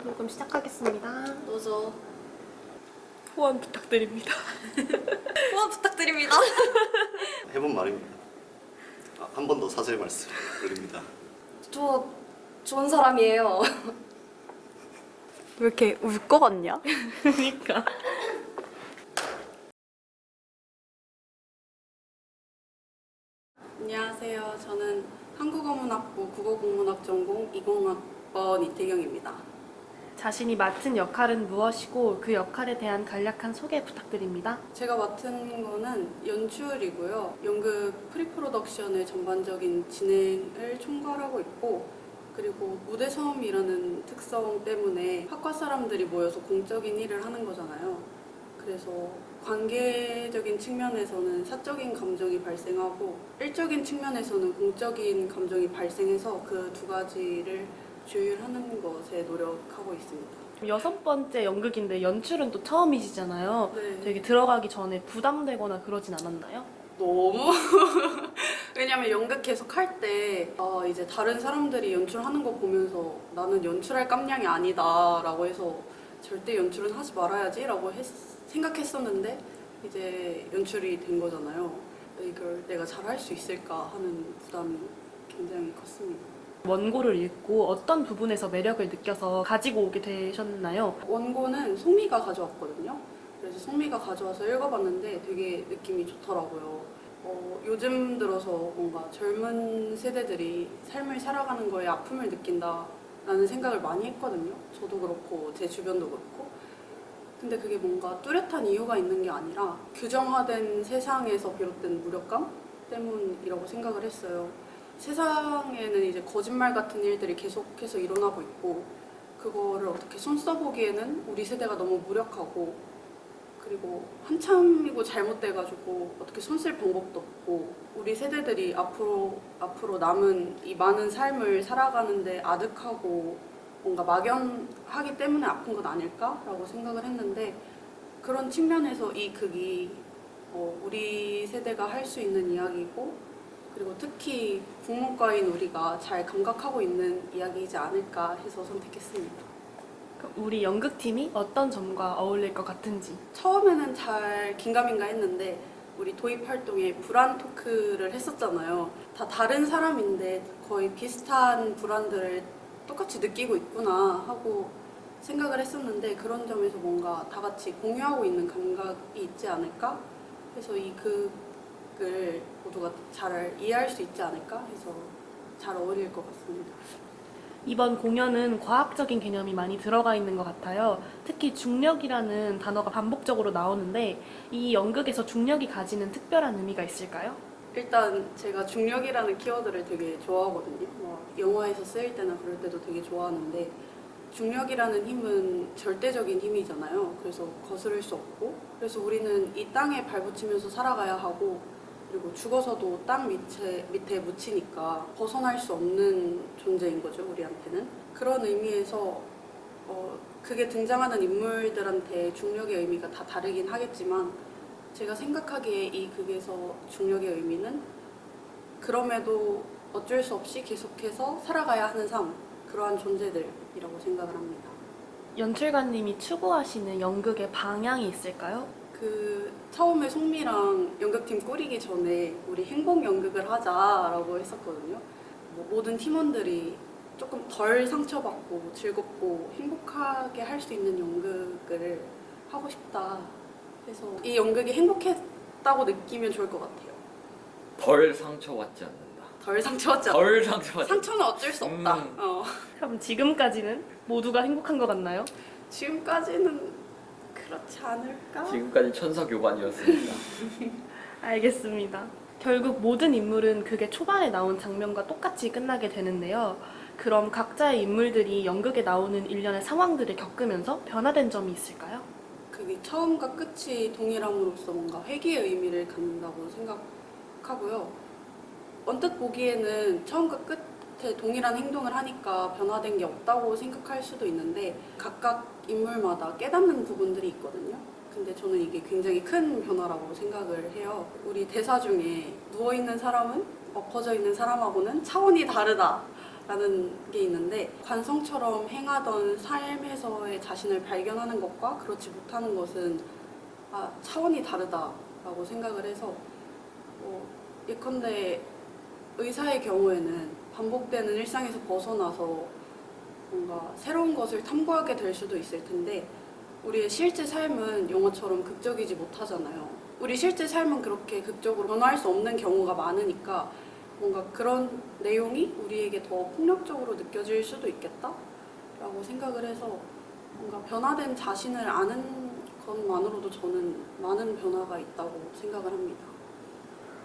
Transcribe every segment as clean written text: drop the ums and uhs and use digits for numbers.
녹음 시작하겠습니다. 노조 후원 부탁드립니다. 후원 부탁드립니다. 해본 말입니다. 한 번 더 사죄의 말씀 드립니다. 저 좋은 사람이에요. 왜 이렇게 울 것 같냐? 그러니까. 안녕하세요. 저는 한국어문학부 국어국문학 전공 20학번 이태경입니다. 자신이 맡은 역할은 무엇이고 그 역할에 대한 간략한 소개 부탁드립니다. 제가 맡은 거는 연출이고요. 연극 프리프로덕션의 전반적인 진행을 총괄하고 있고, 그리고 무대 섬이라는 특성 때문에 학과 사람들이 모여서 공적인 일을 하는 거잖아요. 그래서 관계적인 측면에서는 사적인 감정이 발생하고, 일적인 측면에서는 공적인 감정이 발생해서 그 두 가지를 조율하는 것에 노력하고 있습니다. 6번째 연극인데 연출은 또 처음이시잖아요. 네. 되게 들어가기 전에 부담되거나 그러진 않았나요? 너무 왜냐면 연극 계속 할 때 이제 다른 사람들이 연출하는 거 보면서 나는 연출할 깜냥이 아니다 라고 해서 절대 연출은 하지 말아야지 라고 생각했었는데 이제 연출이 된 거잖아요. 이걸 내가 잘 할 수 있을까 하는 부담이 굉장히 컸습니다. 원고를 읽고 어떤 부분에서 매력을 느껴서 가지고 오게 되셨나요? 원고는 송미가 가져왔거든요. 그래서 송미가 가져와서 읽어봤는데 되게 느낌이 좋더라고요. 요즘 들어서 뭔가 젊은 세대들이 삶을 살아가는 거에 아픔을 느낀다라는 생각을 많이 했거든요. 저도 그렇고 제 주변도 그렇고. 근데 그게 뭔가 뚜렷한 이유가 있는 게 아니라 규정화된 세상에서 비롯된 무력감 때문이라고 생각을 했어요. 세상에는 이제 거짓말 같은 일들이 계속해서 일어나고 있고, 그거를 어떻게 손 써보기에는 우리 세대가 너무 무력하고, 그리고 한참이고 잘못돼가지고 어떻게 손 쓸 방법도 없고, 우리 세대들이 앞으로 남은 이 많은 삶을 살아가는데 아득하고 뭔가 막연하기 때문에 아픈 건 아닐까라고 생각을 했는데, 그런 측면에서 이 극이 우리 세대가 할 수 있는 이야기고, 그리고 특히 국문과인 우리가 잘 감각하고 있는 이야기이지 않을까 해서 선택했습니다. 우리 연극팀이 어떤 점과 어울릴 것 같은지. 처음에는 잘 긴가민가 했는데 우리 도입 활동에 불안 토크를 했었잖아요. 다 다른 사람인데 거의 비슷한 불안들을 똑같이 느끼고 있구나 하고 생각을 했었는데, 그런 점에서 뭔가 다 같이 공유하고 있는 감각이 있지 않을까 해서 이 극을 모두가 잘 이해할 수 있지 않을까 해서 잘 어울릴 것 같습니다. 이번 공연은 과학적인 개념이 많이 들어가 있는 것 같아요. 특히 중력이라는 단어가 반복적으로 나오는데 이 연극에서 중력이 가지는 특별한 의미가 있을까요? 일단 제가 중력이라는 키워드를 되게 좋아하거든요. 영화에서 쓰일 때나 그럴 때도 되게 좋아하는데, 중력이라는 힘은 절대적인 힘이잖아요. 그래서 거스를 수 없고, 그래서 우리는 이 땅에 발붙이면서 살아가야 하고, 그리고 죽어서도 땅 밑에 묻히니까 벗어날 수 없는 존재인 거죠, 우리한테는. 그런 의미에서 그게 등장하는 인물들한테 중력의 의미가 다 다르긴 하겠지만, 제가 생각하기에 이 극에서 중력의 의미는 그럼에도 어쩔 수 없이 계속해서 살아가야 하는 삶, 그러한 존재들이라고 생각을 합니다. 연출가님이 추구하시는 연극의 방향이 있을까요? 처음에 송미랑 연극팀 꾸리기 전에 우리 행복 연극을 하자라고 했었거든요. 모든 팀원들이 조금 덜 상처받고 즐겁고 행복하게 할 수 있는 연극을 하고 싶다 해서 이 연극이 행복했다고 느끼면 좋을 것 같아요. 덜 상처받지 않는다. 덜 상처받지 않아. 덜 상처받지. 상처는 어쩔 수 없다. 그럼 지금까지는 모두가 행복한 것 같나요? 지금까지는 그렇지 않을까? 지금까지 천사교반이었습니다. 알겠습니다. 결국 모든 인물은 극의 초반에 나온 장면과 똑같이 끝나게 되는데요. 그럼 각자의 인물들이 연극에 나오는 일련의 상황들을 겪으면서 변화된 점이 있을까요? 그게 처음과 끝이 동일함으로써 뭔가 회귀의 의미를 갖는다고 생각하고요. 언뜻 보기에는 처음과 끝에 동일한 행동을 하니까 변화된 게 없다고 생각할 수도 있는데, 각각 인물마다 깨닫는 부분들이 있거든요. 근데 저는 이게 굉장히 큰 변화라고 생각을 해요. 우리 대사 중에 누워있는 사람은 엎어져 있는 사람하고는 차원이 다르다 라는 게 있는데 관성처럼 행하던 삶에서의 자신을 발견하는 것과 그렇지 못하는 것은 차원이 다르다라고 생각을 해서 예컨대 의사의 경우에는 반복되는 일상에서 벗어나서 뭔가 새로운 것을 탐구하게 될 수도 있을 텐데 우리의 실제 삶은 영화처럼 극적이지 못하잖아요. 우리 실제 삶은 그렇게 극적으로 변화할 수 없는 경우가 많으니까 뭔가 그런 내용이 우리에게 더 폭력적으로 느껴질 수도 있겠다라고 생각을 해서 뭔가 변화된 자신을 아는 것만으로도 저는 많은 변화가 있다고 생각을 합니다.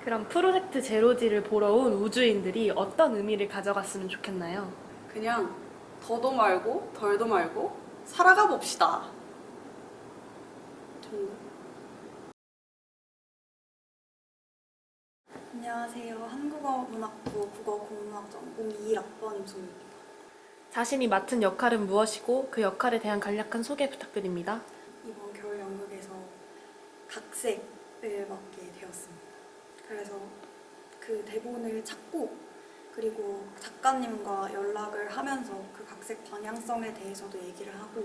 그럼 프로젝트 제로지를 보러 온 우주인들이 어떤 의미를 가져갔으면 좋겠나요? 그냥 더도 말고 덜도 말고 살아가 봅시다. 정도. 안녕하세요. 한국어문학부 국어국문학 전공 21학번 임소입니다. 자신이 맡은 역할은 무엇이고 그 역할에 대한 간략한 소개 부탁드립니다. 이번 겨울 연극에서 각색을 맡게 되었습니다. 그래서 그 대본을 찾고 그리고 작가님과 연락을 하면서 그 각색 방향성에 대해서도 얘기를 하고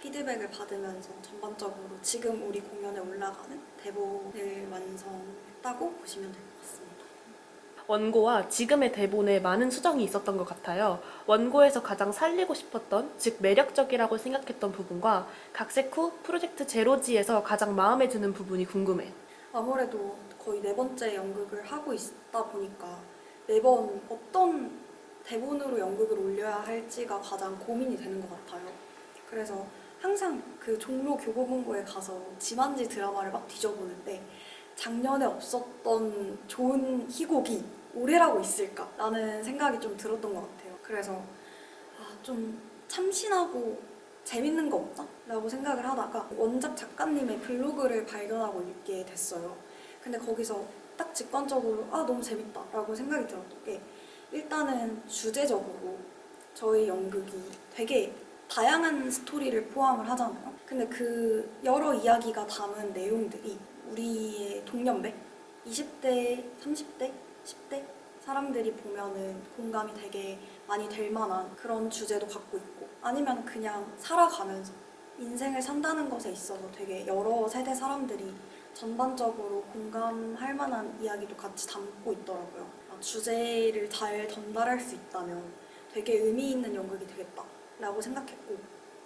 피드백을 받으면서 전반적으로 지금 우리 공연에 올라가는 대본을 완성했다고 보시면 될 것 같습니다. 원고와 지금의 대본에 많은 수정이 있었던 것 같아요. 원고에서 가장 살리고 싶었던, 즉 매력적이라고 생각했던 부분과 각색 후 프로젝트 제로지에서 가장 마음에 드는 부분이 궁금해요. 아무래도 거의 4번째 연극을 하고 있다 보니까 매번 어떤 대본으로 연극을 올려야 할지가 가장 고민이 되는 것 같아요. 그래서 항상 그 종로 교보문고에 가서 지만지 드라마를 막 뒤져보는데 작년에 없었던 좋은 희곡이 올해라고 있을까라는 생각이 좀 들었던 것 같아요. 그래서 좀 참신하고 재밌는 거 없나? 라고 생각을 하다가 원작 작가님의 블로그를 발견하고 읽게 됐어요. 근데 거기서 딱 직관적으로 너무 재밌다 라고 생각이 들었던 게 일단은 주제적으로 저희 연극이 되게 다양한 스토리를 포함을 하잖아요. 근데 그 여러 이야기가 담은 내용들이 우리의 동년배, 20대, 30대, 10대 사람들이 보면은 공감이 되게 많이 될 만한 그런 주제도 갖고 있고 아니면 그냥 살아가면서 인생을 산다는 것에 있어서 되게 여러 세대 사람들이 전반적으로 공감할 만한 이야기도 같이 담고 있더라고요. 주제를 잘 전달할 수 있다면 되게 의미 있는 연극이 되겠다라고 생각했고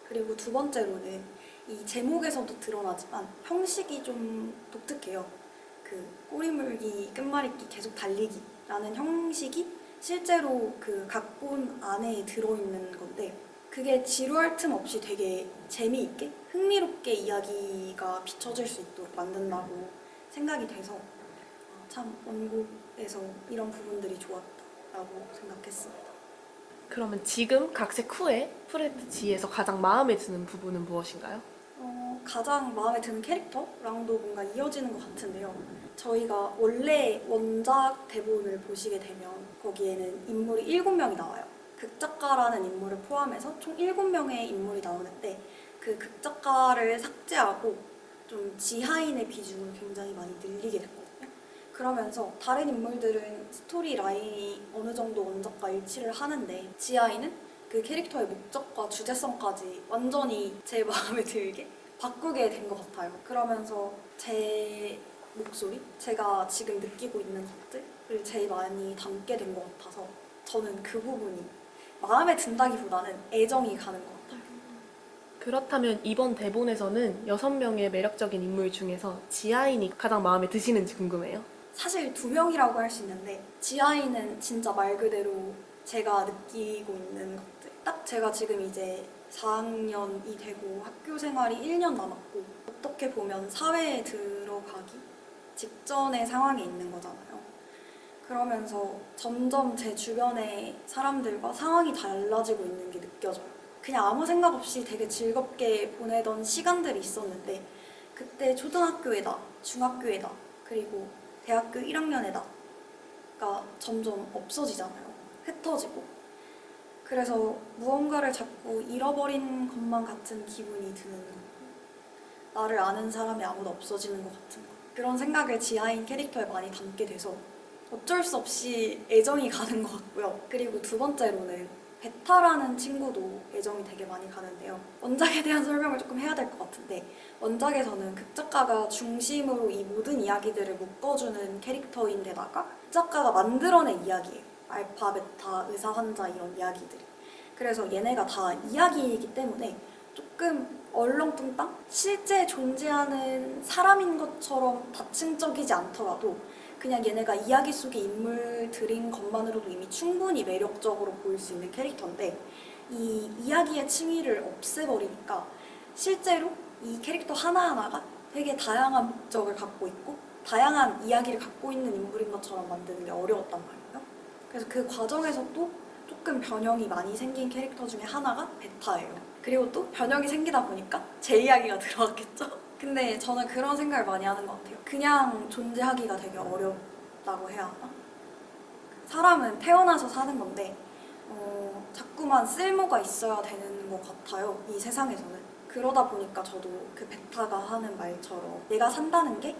그리고 두 번째로는 이 제목에서도 드러나지만 형식이 좀 독특해요. 그 꼬리물기, 끝말잇기, 계속 달리기라는 형식이 실제로 그 각본 안에 들어있는 건데 그게 지루할 틈 없이 되게 재미있게 흥미롭게 이야기가 비춰질 수 있도록 만든다고 생각이 돼서 참 원곡에서 이런 부분들이 좋았다라고 생각했습니다. 그러면 지금 각색 후에 프로젝트 G에서 가장 마음에 드는 부분은 무엇인가요? 가장 마음에 드는 캐릭터랑도 뭔가 이어지는 것 같은데요. 저희가 원래 원작 대본을 보시게 되면 거기에는 인물이 7명이 나와요. 극작가라는 인물을 포함해서 총 7명의 인물이 나오는데 그 극작가를 삭제하고 좀 지하인의 비중을 굉장히 많이 늘리게 됐거든요. 그러면서 다른 인물들은 스토리 라인이 어느 정도 원작과 일치를 하는데 지하인은 그 캐릭터의 목적과 주제성까지 완전히 제 마음에 들게 바꾸게 된 것 같아요. 그러면서 제 목소리, 제가 지금 느끼고 있는 것들을 제일 많이 담게 된 것 같아서 저는 그 부분이 마음에 든다기보다는 애정이 가는 것 같아요. 그렇다면 이번 대본에서는 6명의 매력적인 인물 중에서 지아인이 가장 마음에 드시는지 궁금해요. 사실 2명이라고 할 수 있는데 지아이는 진짜 말 그대로 제가 느끼고 있는 것들 딱 제가 지금 이제 4학년이 되고 학교 생활이 1년 남았고 어떻게 보면 사회에 들어가기 직전의 상황에 있는 거잖아요. 그러면서 점점 제 주변의 사람들과 상황이 달라지고 있는 게 느껴져요. 그냥 아무 생각 없이 되게 즐겁게 보내던 시간들이 있었는데 그때 초등학교에다, 중학교에다, 그리고 대학교 1학년에다가 점점 없어지잖아요. 흩어지고. 그래서 무언가를 자꾸 잃어버린 것만 같은 기분이 드는 거. 나를 아는 사람이 아무도 없어지는 것 같은 거. 그런 생각을 지하인 캐릭터에 많이 담게 돼서 어쩔 수 없이 애정이 가는 것 같고요. 그리고 두 번째로는 베타라는 친구도 애정이 되게 많이 가는데요. 원작에 대한 설명을 조금 해야 될 것 같은데 원작에서는 극작가가 중심으로 이 모든 이야기들을 묶어주는 캐릭터인데다가 극작가가 만들어낸 이야기예요. 알파, 베타, 의사, 환자 이런 이야기들이. 그래서 얘네가 다 이야기이기 때문에 조금 얼렁뚱땅? 실제 존재하는 사람인 것처럼 다층적이지 않더라도 그냥 얘네가 이야기 속의 인물들인 것만으로도 이미 충분히 매력적으로 보일 수 있는 캐릭터인데 이 이야기의 층위를 없애버리니까 실제로 이 캐릭터 하나하나가 되게 다양한 목적을 갖고 있고 다양한 이야기를 갖고 있는 인물인 것처럼 만드는 게 어려웠단 말이에요. 그래서 그 과정에서 또 조금 변형이 많이 생긴 캐릭터 중에 하나가 베타예요. 그리고 또 변형이 생기다 보니까 제 이야기가 들어왔겠죠? 근데 저는 그런 생각을 많이 하는 것 같아요. 그냥 존재하기가 되게 어렵다고 해야 하나? 사람은 태어나서 사는 건데 자꾸만 쓸모가 있어야 되는 것 같아요. 이 세상에서는. 그러다 보니까 저도 그 베타가 하는 말처럼 내가 산다는 게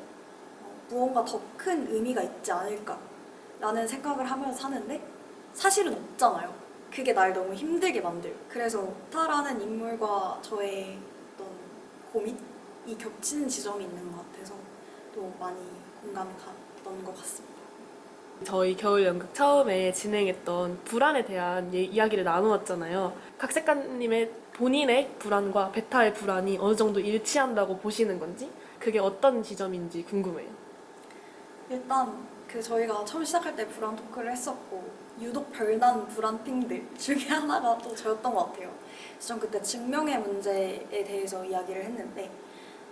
무언가 더 큰 의미가 있지 않을까라는 생각을 하면서 사는데 사실은 없잖아요. 그게 날 너무 힘들게 만들고. 그래서 베타라는 인물과 저의 어떤 고민이 겹치는 지점이 있는 것 같아서 또 많이 공감이 갔던 것 같습니다. 저희 겨울 연극 처음에 진행했던 불안에 대한 이야기를 나누었잖아요. 각 작가님의 본인의 불안과 베타의 불안이 어느 정도 일치한다고 보시는 건지 그게 어떤 지점인지 궁금해요. 일단 저희가 처음 시작할 때 불안 토크를 했었고 유독 별난 불안핑들 중에 하나가 또 저였던 것 같아요. 그래서 전 그때 증명의 문제에 대해서 이야기를 했는데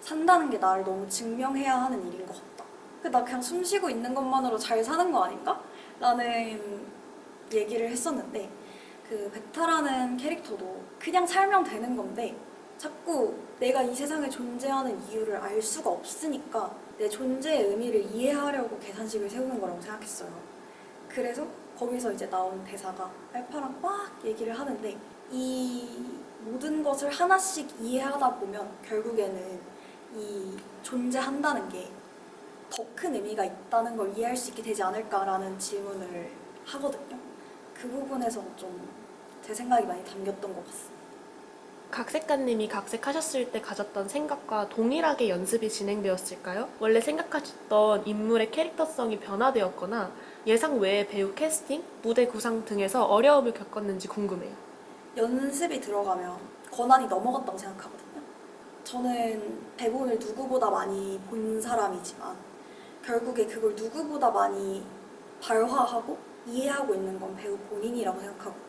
산다는 게 나를 너무 증명해야 하는 일인 것 같다. 나 그냥 숨 쉬고 있는 것만으로 잘 사는 거 아닌가? 라는 얘기를 했었는데 그 베타라는 캐릭터도 그냥 살면 되는 건데 자꾸 내가 이 세상에 존재하는 이유를 알 수가 없으니까 내 존재의 의미를 이해하려고 계산식을 세우는 거라고 생각했어요. 그래서 거기서 이제 나온 대사가 알파랑 막 얘기를 하는데 이 모든 것을 하나씩 이해하다 보면 결국에는 이 존재한다는 게 더 큰 의미가 있다는 걸 이해할 수 있게 되지 않을까라는 질문을 하거든요. 그 부분에서 좀 제 생각이 많이 담겼던 것 같습니다. 각색가님이 각색하셨을 때 가졌던 생각과 동일하게 연습이 진행되었을까요? 원래 생각하셨던 인물의 캐릭터성이 변화되었거나 예상 외의 배우 캐스팅, 무대 구상 등에서 어려움을 겪었는지 궁금해요. 연습이 들어가면 권한이 넘어갔다고 생각하거든요. 저는 대본을 누구보다 많이 본 사람이지만 결국에 그걸 누구보다 많이 발화하고 이해하고 있는 건 배우 본인이라고 생각하거든요.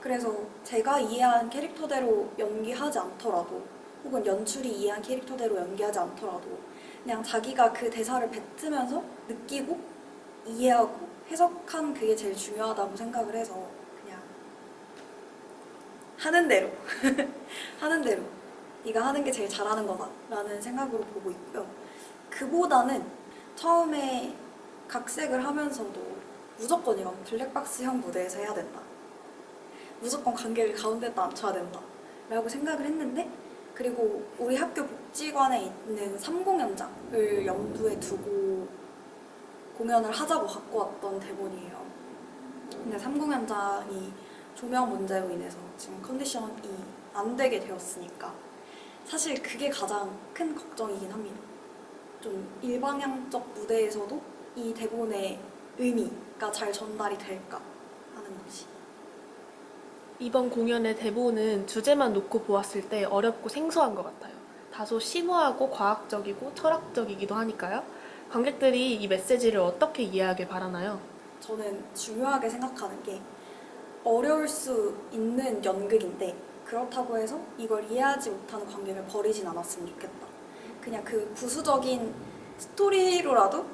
그래서 제가 이해한 캐릭터대로 연기하지 않더라도 혹은 연출이 이해한 캐릭터대로 연기하지 않더라도 그냥 자기가 그 대사를 뱉으면서 느끼고 이해하고 해석한 그게 제일 중요하다고 생각을 해서 그냥 하는 대로 하는 대로 네가 하는 게 제일 잘하는 거다 라는 생각으로 보고 있고요. 그보다는 처음에 각색을 하면서도 무조건 이건 블랙박스형 무대에서 해야 된다. 무조건 관객을 가운데다 앉혀야 된다 라고 생각을 했는데 그리고 우리 학교 복지관에 있는 3공연장을 염두에 두고 공연을 하자고 갖고 왔던 대본이에요. 근데 3공연장이 조명 문제로 인해서 지금 컨디션이 안 되게 되었으니까 사실 그게 가장 큰 걱정이긴 합니다. 좀 일방향적 무대에서도 이 대본의 의미가 잘 전달이 될까 하는 것이. 이번 공연의 대본은 주제만 놓고 보았을 때 어렵고 생소한 것 같아요. 다소 심오하고 과학적이고 철학적이기도 하니까요. 관객들이 이 메시지를 어떻게 이해하길 바라나요? 저는 중요하게 생각하는 게 어려울 수 있는 연극인데 그렇다고 해서 이걸 이해하지 못하는 관객을 버리진 않았으면 좋겠다. 그냥 그 부수적인 스토리로라도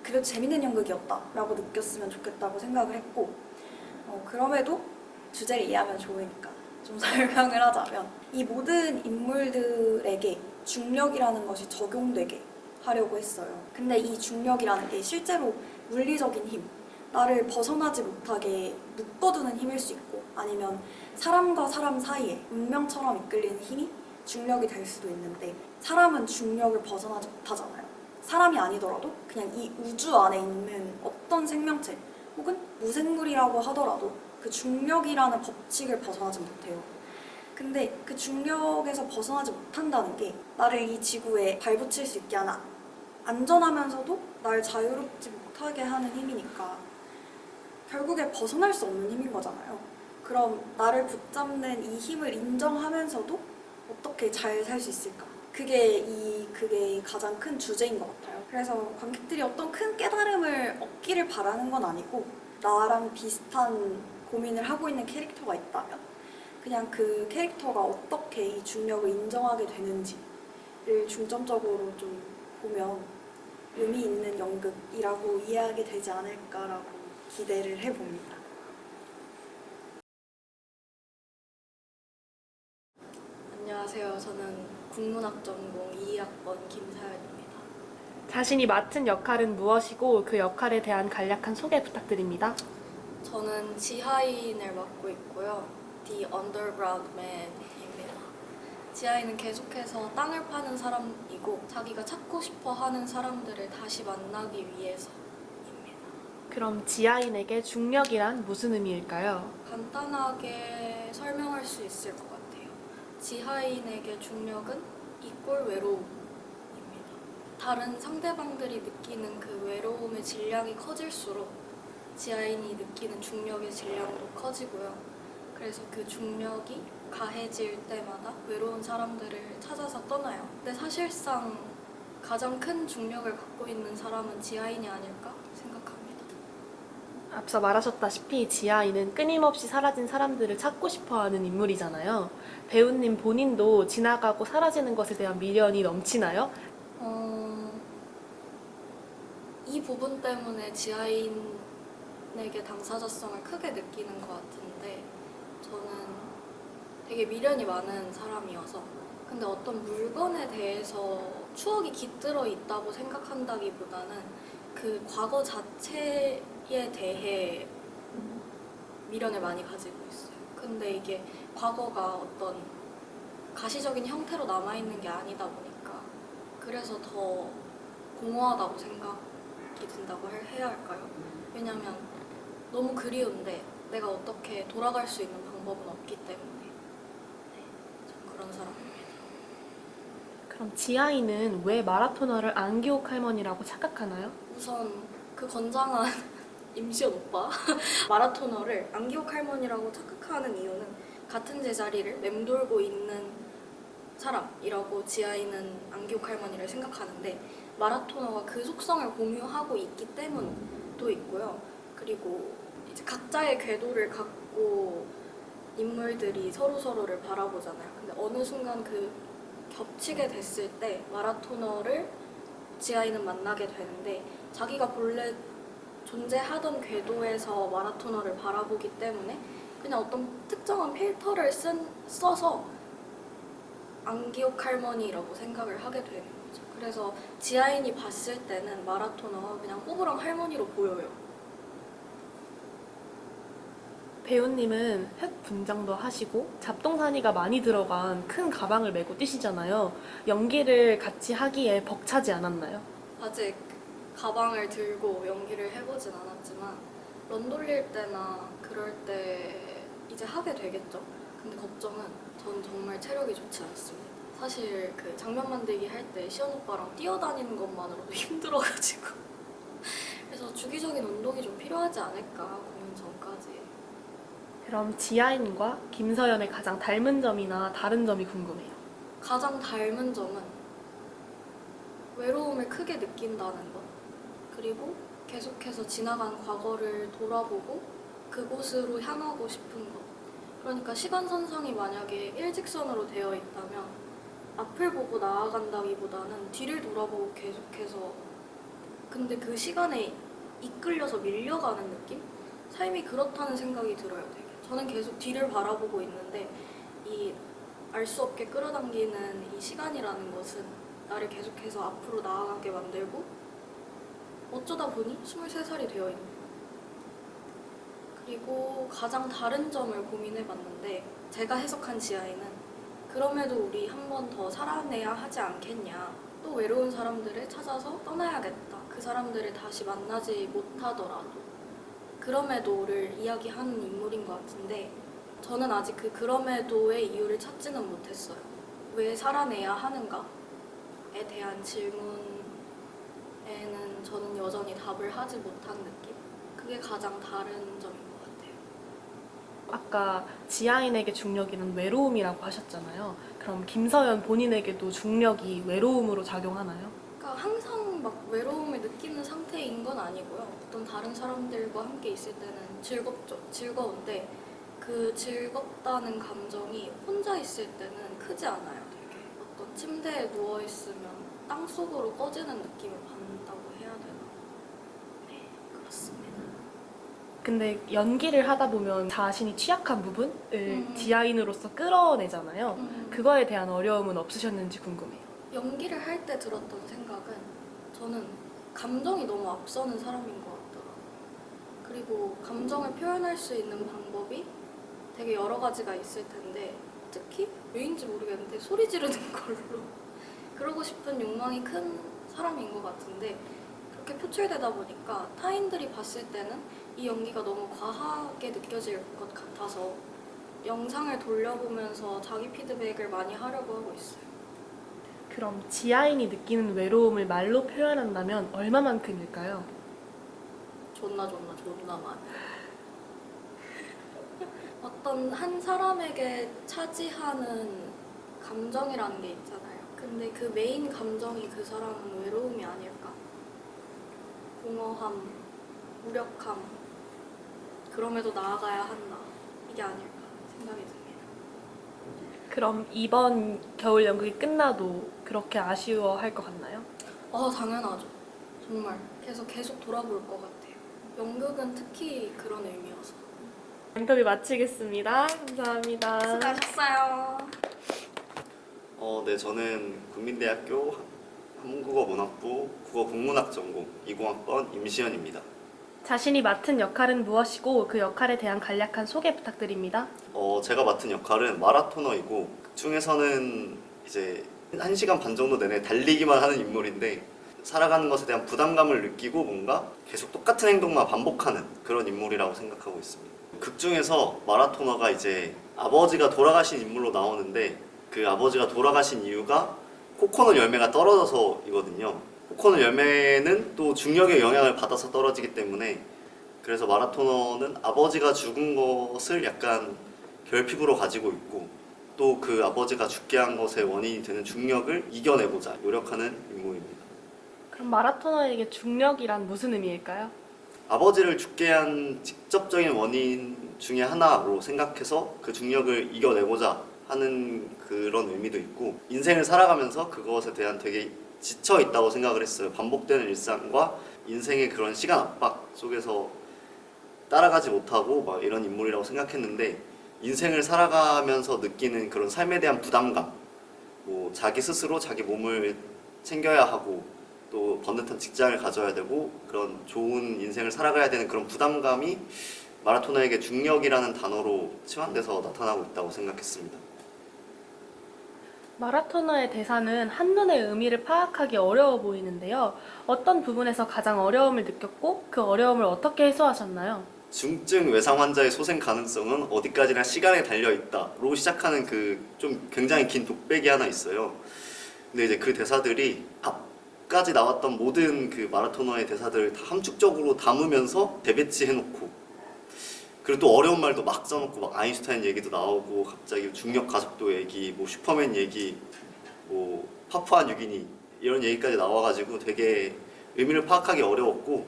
그래도 재밌는 연극이었다 라고 느꼈으면 좋겠다고 생각을 했고 그럼에도 주제를 이해하면 좋으니까 좀 설명을 하자면 이 모든 인물들에게 중력이라는 것이 적용되게 하려고 했어요. 근데 이 중력이라는 게 실제로 물리적인 힘, 나를 벗어나지 못하게 묶어두는 힘일 수 있고 아니면 사람과 사람 사이에 운명처럼 이끌리는 힘이 중력이 될 수도 있는데 사람은 중력을 벗어나지 못하잖아요. 사람이 아니더라도 그냥 이 우주 안에 있는 어떤 어떤 생명체 혹은 무생물이라고 하더라도 그 중력이라는 법칙을 벗어나지 못해요. 근데 그 중력에서 벗어나지 못한다는 게 나를 이 지구에 발붙일 수 있게 하는 안전하면서도 날 자유롭지 못하게 하는 힘이니까 결국에 벗어날 수 없는 힘인 거잖아요. 그럼 나를 붙잡는 이 힘을 인정하면서도 어떻게 잘 살 수 있을까? 그게 가장 큰 주제인 것 같아요. 그래서 관객들이 어떤 큰 깨달음을 얻기를 바라는 건 아니고 나랑 비슷한 고민을 하고 있는 캐릭터가 있다면 그냥 그 캐릭터가 어떻게 이 중력을 인정하게 되는지를 중점적으로 좀 보면 의미 있는 연극이라고 이해하게 되지 않을까라고 기대를 해봅니다. 안녕하세요. 저는 국문학 전공 2학번 김사연입니다. 자신이 맡은 역할은 무엇이고 그 역할에 대한 간략한 소개 부탁드립니다. 저는 지하인을 맡고 있고요. The Underground Man입니다. 지하인은 계속해서 땅을 파는 사람이고 자기가 찾고 싶어 하는 사람들을 다시 만나기 위해서입니다. 그럼 지하인에게 중력이란 무슨 의미일까요? 간단하게 설명할 수 있을 것 같아요. 지하인에게 중력은 이꼴 외로움입니다. 다른 상대방들이 느끼는 그 외로움의 질량이 커질수록 지하인이 느끼는 중력의 질량도 커지고요. 그래서 그 중력이 가해질 때마다 외로운 사람들을 찾아서 떠나요. 근데 사실상 가장 큰 중력을 갖고 있는 사람은 지하인이 아닐까 생각합니다. 앞서 말하셨다시피 지하인은 끊임없이 사라진 사람들을 찾고 싶어하는 인물이잖아요. 배우님 본인도 지나가고 사라지는 것에 대한 미련이 넘치나요? 이 부분 때문에 지하인에게 당사자성을 크게 느끼는 것 같은데 저는 되게 미련이 많은 사람이어서 근데 어떤 물건에 대해서 추억이 깃들어 있다고 생각한다기보다는 그 과거 자체에 대해 미련을 많이 가지고 있어요. 근데 이게 과거가 어떤 가시적인 형태로 남아있는 게 아니다 보니까 그래서 더 공허하다고 생각이 든다고 해야 할까요? 왜냐면 너무 그리운데 내가 어떻게 돌아갈 수 있는 방법은 없기 때문에 네, 전 그런 사람입니다. 그럼 지하인은 왜 마라토너를 안기옥 할머니라고 착각하나요? 우선 그 건장한 임시연 오빠 마라토너를 안기옥 할머니라고 착각하는 이유는 같은 제자리를 맴돌고 있는 사람이라고 지아이는 안기옥 할머니를 생각하는데 마라토너가 그 속성을 공유하고 있기 때문도 있고요. 그리고 이제 각자의 궤도를 갖고 인물들이 서로서로를 바라보잖아요. 근데 어느 순간 그 겹치게 됐을 때 마라토너를 지아이는 만나게 되는데 자기가 본래 존재하던 궤도에서 마라토너를 바라보기 때문에 그냥 어떤 특정한 필터를 써서 안기옥 할머니라고 생각을 하게 되는 거죠. 그래서 지아인이 봤을 때는 마라토너가 그냥 꼬부랑 할머니로 보여요. 배우님은 흙 분장도 하시고 잡동사니가 많이 들어간 큰 가방을 메고 뛰시잖아요. 연기를 같이 하기에 벅차지 않았나요? 아직 가방을 들고 연기를 해보진 않았지만 런 돌릴 때나 그럴 때 이제 하게 되겠죠. 근데 걱정은 전 정말 체력이 좋지 않습니다. 사실 그 장면 만들기 할 때 시연 오빠랑 뛰어다니는 것만으로도 힘들어가지고 그래서 주기적인 운동이 좀 필요하지 않을까 공연 전까지. 그럼 지하인과 김서연의 가장 닮은 점이나 다른 점이 궁금해요. 가장 닮은 점은 외로움을 크게 느낀다는 것, 그리고 계속해서 지나간 과거를 돌아보고 그곳으로 향하고 싶은 것. 그러니까 시간선상이 만약에 일직선으로 되어 있다면 앞을 보고 나아간다기보다는 뒤를 돌아보고 계속해서 근데 그 시간에 이끌려서 밀려가는 느낌? 삶이 그렇다는 생각이 들어요, 되게. 저는 계속 뒤를 바라보고 있는데 이 알 수 없게 끌어당기는 이 시간이라는 것은 나를 계속해서 앞으로 나아가게 만들고 어쩌다 보니 23살이 되어 있는 거예요. 그리고 가장 다른 점을 고민해봤는데 제가 해석한 지아이는 그럼에도 우리 한 번 더 살아내야 하지 않겠냐. 또 외로운 사람들을 찾아서 떠나야겠다. 그 그 사람들을 다시 만나지 못하더라도 그럼에도를 이야기하는 인물인 것 같은데 저는 아직 그 그럼에도의 이유를 찾지는 못했어요. 왜 살아내야 하는가에 대한 질문에는 저는 여전히 답을 하지 못한 느낌? 그게 가장 다른 점인 것 같아요. 아까 지하인에게 중력이란 외로움이라고 하셨잖아요. 그럼 김서연 본인에게도 중력이 외로움으로 작용하나요? 그러니까 항상 막 외로움을 느끼는 상태인 건 아니고요. 어떤 다른 사람들과 함께 있을 때는 즐겁죠. 즐거운데 그 즐겁다는 감정이 혼자 있을 때는 크지 않아요. 되게 어떤 침대에 누워 있으면 땅 속으로 꺼지는 느낌을 받는다고 해야 되나? 네, 그렇습니다. 근데 연기를 하다 보면 자신이 취약한 부분을 지하인으로서 끌어내잖아요. 그거에 대한 어려움은 없으셨는지 궁금해요. 연기를 할 때 들었던 생각은 저는 감정이 너무 앞서는 사람인 것 같더라고요. 그리고 감정을 표현할 수 있는 방법이 되게 여러 가지가 있을 텐데 특히 왜인지 모르겠는데 소리 지르는 걸로 그러고 싶은 욕망이 큰 사람인 것 같은데 그렇게 표출되다 보니까 타인들이 봤을 때는 이 연기가 너무 과하게 느껴질 것 같아서 영상을 돌려보면서 자기 피드백을 많이 하려고 하고 있어요. 그럼 지하인이 느끼는 외로움을 말로 표현한다면 얼마만큼일까요? 존나 많이. 어떤 한 사람에게 차지하는 감정이라는 게 있잖아요. 근데 그 메인 감정이 그 사람은 외로움이 아닐까? 공허함, 무력함, 그럼에도 나아가야 한다. 이게 아닐까 생각이 듭니다. 그럼 이번 겨울 연극이 끝나도 그렇게 아쉬워할 것 같나요? 당연하죠. 정말 계속 돌아볼 것 같아요. 연극은 특히 그런 의미여서. 인터뷰 마치겠습니다. 감사합니다. 수고하셨어요. 네, 저는 국민대학교 한국어문학부 국어국문학 전공 20학번 임시현입니다. 자신이 맡은 역할은 무엇이고 그 역할에 대한 간략한 소개 부탁드립니다. 제가 맡은 역할은 마라토너이고 극 중에서는 이제 1시간 반 정도 내내 달리기만 하는 인물인데 살아가는 것에 대한 부담감을 느끼고 뭔가 계속 똑같은 행동만 반복하는 그런 인물이라고 생각하고 있습니다. 극 중에서 마라토너가 이제 아버지가 돌아가신 인물로 나오는데 그 아버지가 돌아가신 이유가 코코넛 열매가 떨어져서이거든요. 코코넛 열매는 또 중력의 영향을 받아서 떨어지기 때문에 그래서 마라토너는 아버지가 죽은 것을 약간 결핍으로 가지고 있고 또 그 아버지가 죽게 한 것의 원인이 되는 중력을 이겨내고자 노력하는 인물입니다. 그럼 마라토너에게 중력이란 무슨 의미일까요? 아버지를 죽게 한 직접적인 원인 중에 하나로 생각해서 그 중력을 이겨내고자 하는 그런 의미도 있고 인생을 살아가면서 그것에 대한 되게 지쳐 있다고 생각을 했어요. 반복되는 일상과 인생의 그런 시간 압박 속에서 따라가지 못하고 막 이런 인물이라고 생각했는데 인생을 살아가면서 느끼는 그런 삶에 대한 부담감, 뭐 자기 스스로 자기 몸을 챙겨야 하고 또 번듯한 직장을 가져야 되고 그런 좋은 인생을 살아가야 되는 그런 부담감이 마라토너에게 중력이라는 단어로 치환돼서 나타나고 있다고 생각했습니다. 마라토너의 대사는 한눈에 의미를 파악하기 어려워 보이는데요. 어떤 부분에서 가장 어려움을 느꼈고 그 어려움을 어떻게 해소하셨나요? 중증 외상 환자의 소생 가능성은 어디까지나 시간에 달려 있다로 시작하는 그 좀 굉장히 긴 독백이 하나 있어요. 근데 이제 그 대사들이 앞까지 나왔던 모든 그 마라토너의 대사들을 다 함축적으로 담으면서 재배치해놓고 그리고 또 어려운 말도 막 써놓고 막 아인슈타인 얘기도 나오고 갑자기 중력 가속도 얘기, 뭐 슈퍼맨 얘기, 뭐 파푸아 뉴기니 이런 얘기까지 나와가지고 되게 의미를 파악하기 어려웠고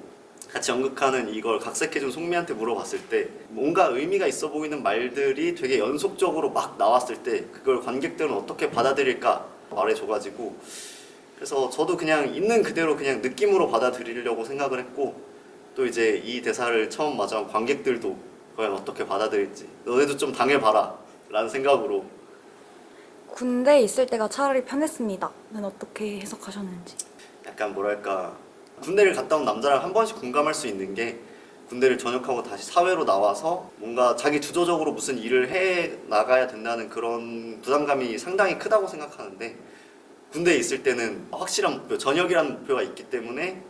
같이 연극하는 이걸 각색해준 송미한테 물어봤을 때 뭔가 의미가 있어 보이는 말들이 되게 연속적으로 막 나왔을 때 그걸 관객들은 어떻게 받아들일까 말해줘가지고 그래서 저도 그냥 있는 그대로 그냥 느낌으로 받아들이려고 생각을 했고 또 이제 이 대사를 처음 마주한 관객들도 과연 어떻게 받아들일지 너네도 좀 당해봐라 라는 생각으로 군대에 있을 때가 차라리 편했습니다. 는 어떻게 해석하셨는지. 약간 뭐랄까 군대를 갔다 온 남자랑 한 번씩 공감할 수 있는 게 군대를 전역하고 다시 사회로 나와서 뭔가 자기 주도적으로 무슨 일을 해 나가야 된다는 그런 부담감이 상당히 크다고 생각하는데 군대에 있을 때는 확실한 목표, 전역이라는 목표가 있기 때문에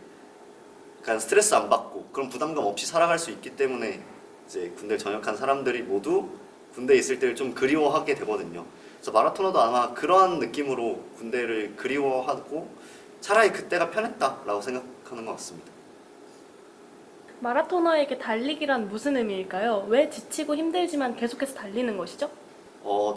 약간 스트레스 안 받고 그런 부담감 없이 살아갈 수 있기 때문에 이제 군대를 전역한 사람들이 모두 군대에 있을 때를 좀 그리워하게 되거든요. 그래서 마라토너도 아마 그러한 느낌으로 군대를 그리워하고 차라리 그때가 편했다라고 생각하는 것 같습니다. 마라토너에게 달리기란 무슨 의미일까요? 왜 지치고 힘들지만 계속해서 달리는 것이죠?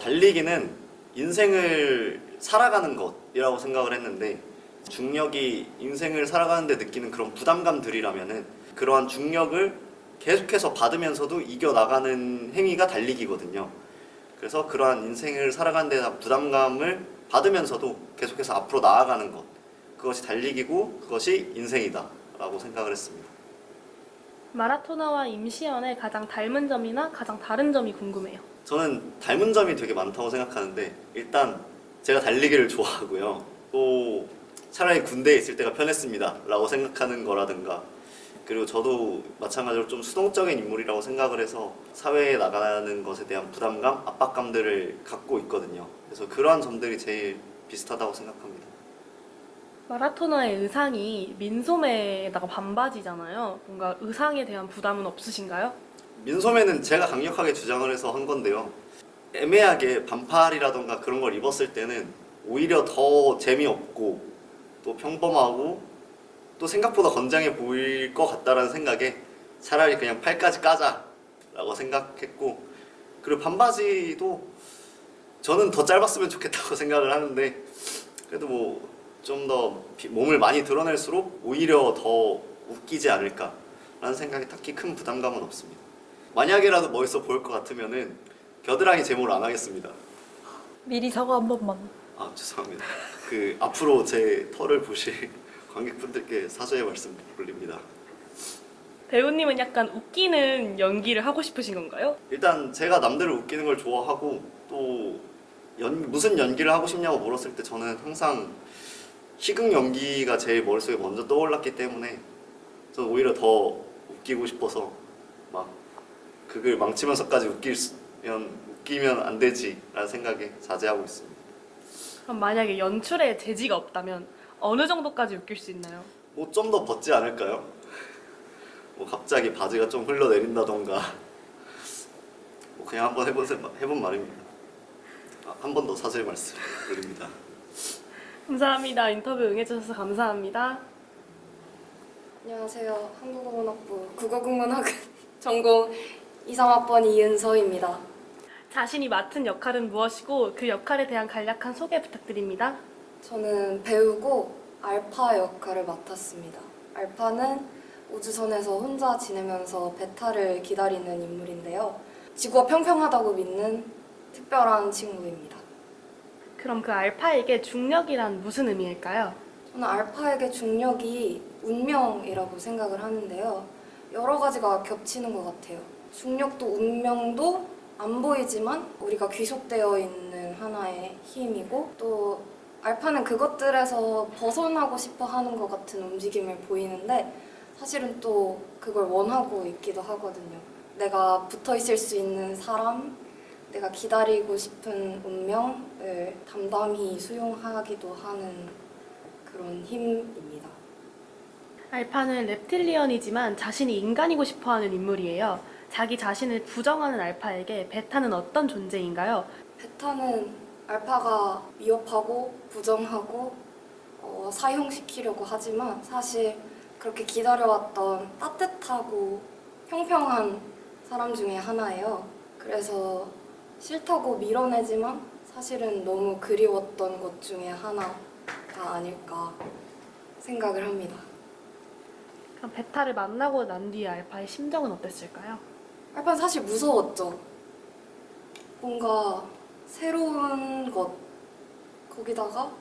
달리기는 인생을 살아가는 것이라고 생각을 했는데 중력이 인생을 살아가는데 느끼는 그런 부담감들이라면은 그러한 중력을 계속해서 받으면서도 이겨나가는 행위가 달리기거든요. 그래서 그러한 인생을 살아가는 데 대한 부담감을 받으면서도 계속해서 앞으로 나아가는 것, 그것이 달리기고 그것이 인생이다 라고 생각을 했습니다. 마라토너와 임시연의 가장 닮은 점이나 가장 다른 점이 궁금해요. 저는 닮은 점이 되게 많다고 생각하는데 일단 제가 달리기를 좋아하고요. 또 차라리 군대에 있을 때가 편했습니다 라고 생각하는 거라든가 그리고 저도 마찬가지로 좀 수동적인 인물이라고 생각을 해서 사회에 나가는 것에 대한 부담감, 압박감들을 갖고 있거든요. 그래서 그러한 점들이 제일 비슷하다고 생각합니다. 마라토너의 의상이 민소매에다가 반바지잖아요. 뭔가 의상에 대한 부담은 없으신가요? 민소매는 제가 강력하게 주장을 해서 한 건데요. 애매하게 반팔이라던가 그런 걸 입었을 때는 오히려 더 재미없고 또 평범하고 또 생각보다 건장해 보일 것 같다라는 생각에 차라리 그냥 팔까지 까자라고 생각했고 그리고 반바지도 저는 더 짧았으면 좋겠다고 생각을 하는데 그래도 뭐 좀 더 몸을 많이 드러낼수록 오히려 더 웃기지 않을까라는 생각에 딱히 큰 부담감은 없습니다. 만약에라도 멋있어 보일 것 같으면은 겨드랑이 제모를 안 하겠습니다. 미리 사과 한 번만. 아 죄송합니다. 그 앞으로 제 털을 보실 관객분들께 사죄의 말씀 올립니다. 배우님은 약간 웃기는 연기를 하고 싶으신 건가요? 일단 제가 남들을 웃기는 걸 좋아하고 또 무슨 연기를 하고 싶냐고 물었을 때 저는 항상 희극 연기가 제 머릿속에 먼저 떠올랐기 때문에 저는 오히려 더 웃기고 싶어서 막 그걸 망치면서까지 웃기면 안 되지라는 생각에 자제하고 있습니다. 그럼 만약에 연출에 재지가 없다면 어느 정도까지 웃길 수 있나요? 뭐 좀 더 벗지 않을까요? 뭐 갑자기 바지가 좀 흘러내린다던가 뭐 그냥 한번 해본 말입니다. 한 번 더 사죄의 말씀 드립니다. 감사합니다. 인터뷰 응해주셔서 감사합니다. 안녕하세요. 한국어문학부 국어국문학은 전공 23학번 이은서입니다. 자신이 맡은 역할은 무엇이고 그 역할에 대한 간략한 소개 부탁드립니다. 저는 배우고 알파 역할을 맡았습니다. 알파는 우주선에서 혼자 지내면서 베타를 기다리는 인물인데요. 지구가 평평하다고 믿는 특별한 친구입니다. 그럼 그 알파에게 중력이란 무슨 의미일까요? 저는 알파에게 중력이 운명이라고 생각을 하는데요. 여러 가지가 겹치는 것 같아요. 중력도 운명도 안 보이지만 우리가 귀속되어 있는 하나의 힘이고 또 알파는 그것들에서 벗어나고 싶어 하는 것 같은 움직임을 보이는데 사실은 또 그걸 원하고 있기도 하거든요. 내가 붙어 있을 수 있는 사람, 내가 기다리고 싶은 운명을 담담히 수용하기도 하는 그런 힘입니다. 알파는 reptilian이지만 자신이 인간이고 싶어하는 인물이에요. 자기 자신을 부정하는 알파에게 베타는 어떤 존재인가요? 베타는 알파가 위협하고 부정하고 사용시키려고 하지만 사실 그렇게 기다려왔던 따뜻하고 평평한 사람 중에 하나예요. 그래서 싫다고 밀어내지만 사실은 너무 그리웠던 것 중에 하나가 아닐까 생각을 합니다. 그럼 베타를 만나고 난 뒤에 알파의 심정은 어땠을까요? 알파는 사실 무서웠죠. 뭔가 새로운 것, 거기다가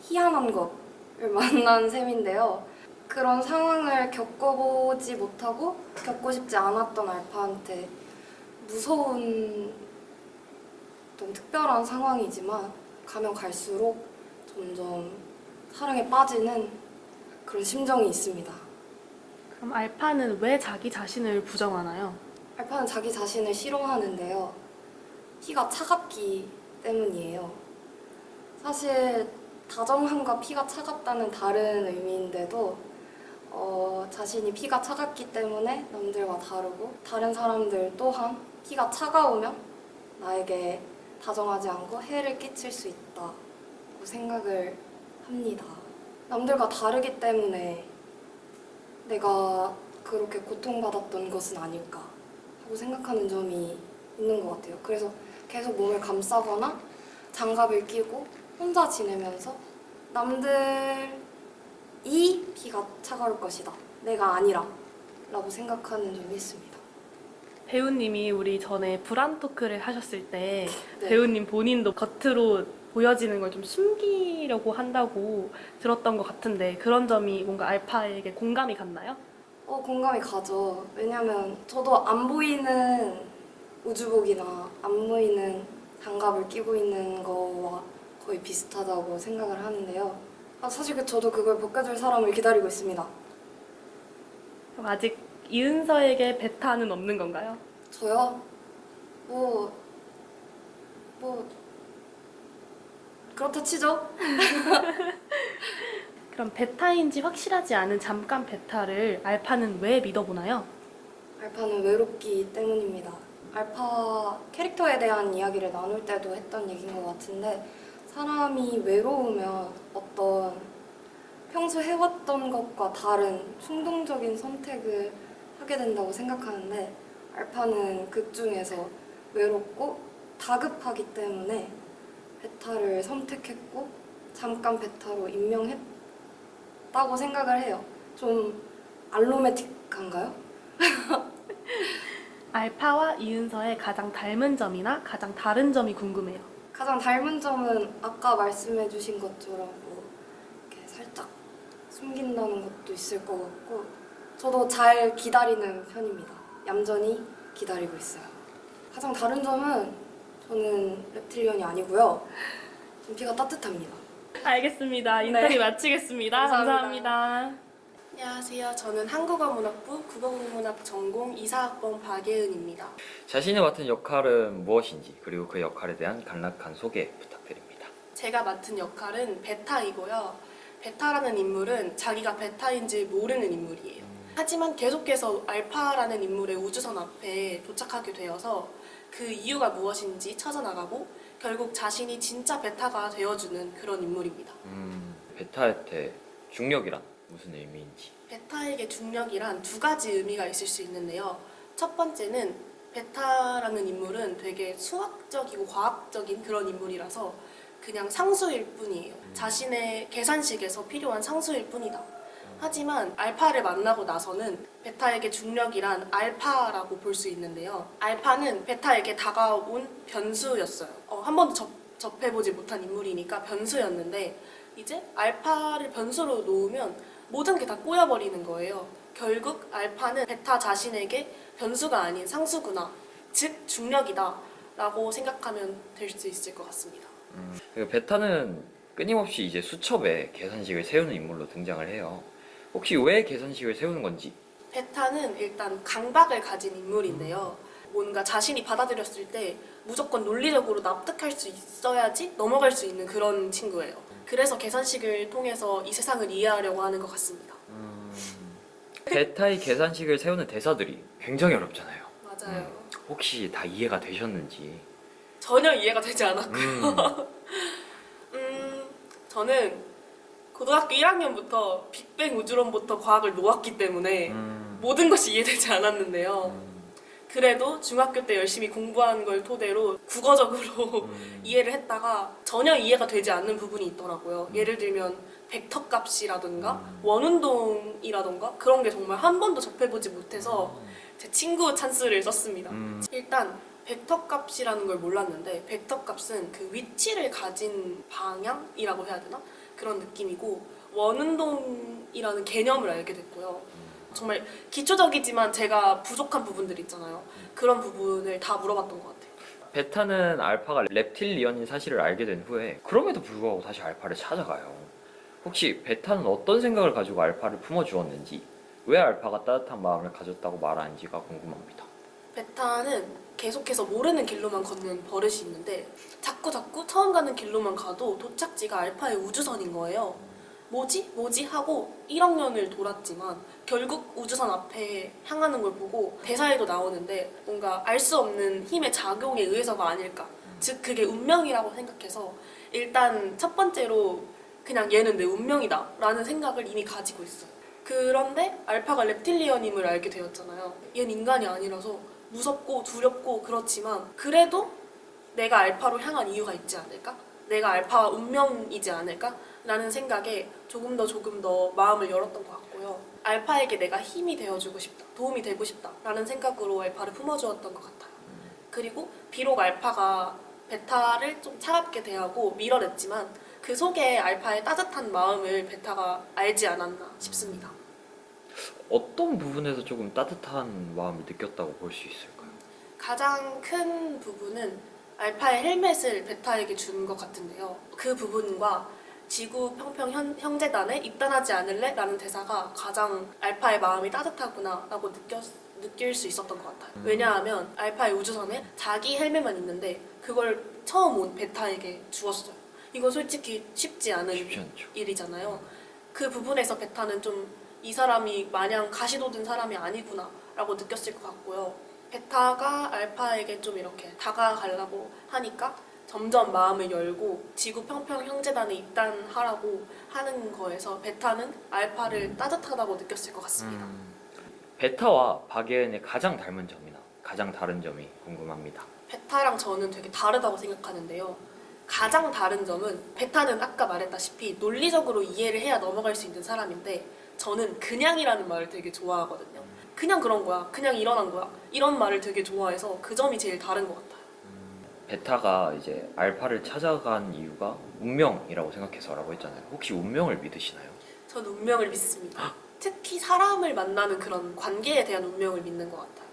희한한 것을 만난 셈인데요. 그런 상황을 겪어보지 못하고 겪고 싶지 않았던 알파한테 무서운 좀 특별한 상황이지만 가면 갈수록 점점 사랑에 빠지는 그런 심정이 있습니다. 그럼 알파는 왜 자기 자신을 부정하나요? 알파는 자기 자신을 싫어하는데요. 피가 차갑기 때문이에요. 사실 다정함과 피가 차갑다는 다른 의미인데도 자신이 피가 차갑기 때문에 남들과 다르고 다른 사람들 또한 피가 차가우면 나에게 다정하지 않고 해를 끼칠 수 있다고 생각을 합니다. 남들과 다르기 때문에 내가 그렇게 고통받았던 것은 아닐까 하고 생각하는 점이 있는 것 같아요. 그래서 계속 몸을 감싸거나 장갑을 끼고 혼자 지내면서 남들이 피가 차가울 것이다. 내가 아니라 라고 생각하는 점이 있습니다. 배우님이 우리 전에 불안 토크를 하셨을 때 네. 배우님 본인도 겉으로 보여지는 걸 좀 숨기려고 한다고 들었던 것 같은데 그런 점이 뭔가 알파에게 공감이 갔나요? 공감이 가죠. 왜냐면 저도 안 보이는 우주복이나 안 보이는 장갑을 끼고 있는 거와 거의 비슷하다고 생각을 하는데요. 사실 저도 그걸 벗겨줄 사람을 기다리고 있습니다. 그럼 아직 이은서에게 베타는 없는 건가요? 저요? 그렇다 치죠? 그럼 베타인지 확실하지 않은 잠깐 베타를 알파는 왜 믿어보나요? 알파는 외롭기 때문입니다. 알파 캐릭터에 대한 이야기를 나눌 때도 했던 얘기인 것 같은데 사람이 외로우면 어떤 평소 해왔던 것과 다른 충동적인 선택을 하게 된다고 생각하는데 알파는 극 중에서 외롭고 다급하기 때문에 베타를 선택했고 잠깐 베타로 임명했다고 생각을 해요. 좀 알로매틱한가요? 알파와 이은서의 가장 닮은 점이나 가장 다른 점이 궁금해요. 가장 닮은 점은 아까 말씀해주신 것처럼 이렇게 살짝 숨긴다는 것도 있을 것 같고 저도 잘 기다리는 편입니다. 얌전히 기다리고 있어요. 가장 다른 점은 저는 reptilian이 아니고요. 좀 피가 따뜻합니다. 알겠습니다. 인터뷰 네. 마치겠습니다. 감사합니다. 감사합니다. 안녕하세요. 저는 한국어문학부 국어국문학 전공 이사학번 박예은입니다. 자신이 맡은 역할은 무엇인지 그리고 그 역할에 대한 간략한 소개 부탁드립니다. 제가 맡은 역할은 베타이고요. 베타라는 인물은 자기가 베타인지 모르는 인물이에요. 하지만 계속해서 알파라는 인물의 우주선 앞에 도착하게 되어서 그 이유가 무엇인지 찾아나가고 결국 자신이 진짜 베타가 되어주는 그런 인물입니다. 베타한테 중력이란 무슨 의미인지. 베타에게 중력이란 두 가지 의미가 있을 수 있는데요. 첫 번째는 베타라는 인물은 되게 수학적이고 과학적인 그런 인물이라서 그냥 상수일 뿐이에요. 자신의 계산식에서 필요한 상수일 뿐이다. 하지만 알파를 만나고 나서는 베타에게 중력이란 알파라고 볼 수 있는데요. 알파는 베타에게 다가온 변수였어요. 한 번도 접해보지 못한 인물이니까 변수였는데 이제 알파를 변수로 놓으면 모든 게 다 꼬여버리는 거예요. 결국 알파는 베타 자신에게 변수가 아닌 상수구나, 즉 중력이다 라고 생각하면 될 수 있을 것 같습니다. 그리고 베타는 끊임없이 이제 수첩에 계산식을 세우는 인물로 등장을 해요. 혹시 왜 계산식을 세우는 건지? 베타는 일단 강박을 가진 인물인데요. 뭔가 자신이 받아들였을 때 무조건 논리적으로 납득할 수 있어야지 넘어갈 수 있는 그런 친구예요. 그래서 계산식을 통해서 이 세상을 이해하려고 하는 것 같습니다. 베타의 계산식을 세우는 대사들이 굉장히 어렵잖아요. 맞아요. 혹시 다 이해가 되셨는지? 전혀 이해가 되지 않았고요. 저는 고등학교 1학년부터 빅뱅 우주론부터 과학을 놓았기 때문에 모든 것이 이해되지 않았는데요. 그래도 중학교 때 열심히 공부한 걸 토대로 국어적으로 이해를 했다가 전혀 이해가 되지 않는 부분이 있더라고요. 예를 들면 벡터 값이라든가 원운동이라든가 그런 게 정말 한 번도 접해보지 못해서 제 친구 찬스를 썼습니다. 일단 벡터 값이라는 걸 몰랐는데 벡터 값은 그 위치를 가진 방향이라고 해야 되나? 그런 느낌이고 원운동이라는 개념을 알게 됐고요. 정말 기초적이지만 제가 부족한 부분들 있잖아요. 그런 부분을 다 물어봤던 것 같아요. 베타는 알파가 reptilian인 사실을 알게 된 후에 그럼에도 불구하고 다시 알파를 찾아가요. 혹시 베타는 어떤 생각을 가지고 알파를 품어주었는지, 왜 알파가 따뜻한 마음을 가졌다고 말하는지가 궁금합니다. 베타는 계속해서 모르는 길로만 걷는 버릇이 있는데 자꾸 처음 가는 길로만 가도 도착지가 알파의 우주선인 거예요. 뭐지? 뭐지? 하고 1학년을 돌았지만 결국 우주선 앞에 향하는 걸 보고 대사에도 나오는데 뭔가 알 수 없는 힘의 작용에 의해서가 아닐까. 즉 그게 운명이라고 생각해서 일단 첫 번째로 그냥 얘는 내 운명이다 라는 생각을 이미 가지고 있어요. 그런데 알파가 reptilian임을 알게 되었잖아요. 얘는 인간이 아니라서 무섭고 두렵고 그렇지만 그래도 내가 알파로 향한 이유가 있지 않을까? 내가 알파와 운명이지 않을까? 라는 생각에 조금 더 마음을 열었던 것 같고요. 알파에게 내가 힘이 되어주고 싶다, 도움이 되고 싶다 라는 생각으로 알파를 품어주었던 것 같아요. 그리고 비록 알파가 베타를 좀 차갑게 대하고 밀어냈지만 그 속에 알파의 따뜻한 마음을 베타가 알지 않았나 싶습니다. 어떤 부분에서 조금 따뜻한 마음을 느꼈다고 볼 수 있을까요? 가장 큰 부분은 알파의 헬멧을 베타에게 준 것 같은데요. 그 부분과 지구 평평 형제단에 입단하지 않을래? 라는 대사가 가장 알파의 마음이 따뜻하구나 라고 느낄 수 있었던 것 같아요. 왜냐하면 알파의 우주선에 자기 헬멧만 있는데 그걸 처음 온 베타에게 주었어요. 이거 솔직히 쉽지 않은 쉽지 않죠. 일이잖아요. 그 부분에서 베타는 좀 이 사람이 마냥 가시돋은 사람이 아니구나 라고 느꼈을 것 같고요. 베타가 알파에게 좀 이렇게 다가가려고 하니까 점점 마음을 열고 지구 평평 형제단에 입단하라고 하는 거에서 베타는 알파를 따뜻하다고 느꼈을 것 같습니다. 베타와 박예은의 가장 닮은 점이나 가장 다른 점이 궁금합니다. 베타랑 저는 되게 다르다고 생각하는데요. 가장 다른 점은 베타는 아까 말했다시피 논리적으로 이해를 해야 넘어갈 수 있는 사람인데 저는 그냥이라는 말을 되게 좋아하거든요. 그냥 그런 거야. 그냥 일어난 거야. 이런 말을 되게 좋아해서 그 점이 제일 다른 것 같아요. 베타가 이제 알파를 찾아간 이유가 운명이라고 생각해서라고 했잖아요. 혹시 운명을 믿으시나요? 전 운명을 믿습니다. 특히 사람을 만나는 그런 관계에 대한 운명을 믿는 것 같아요.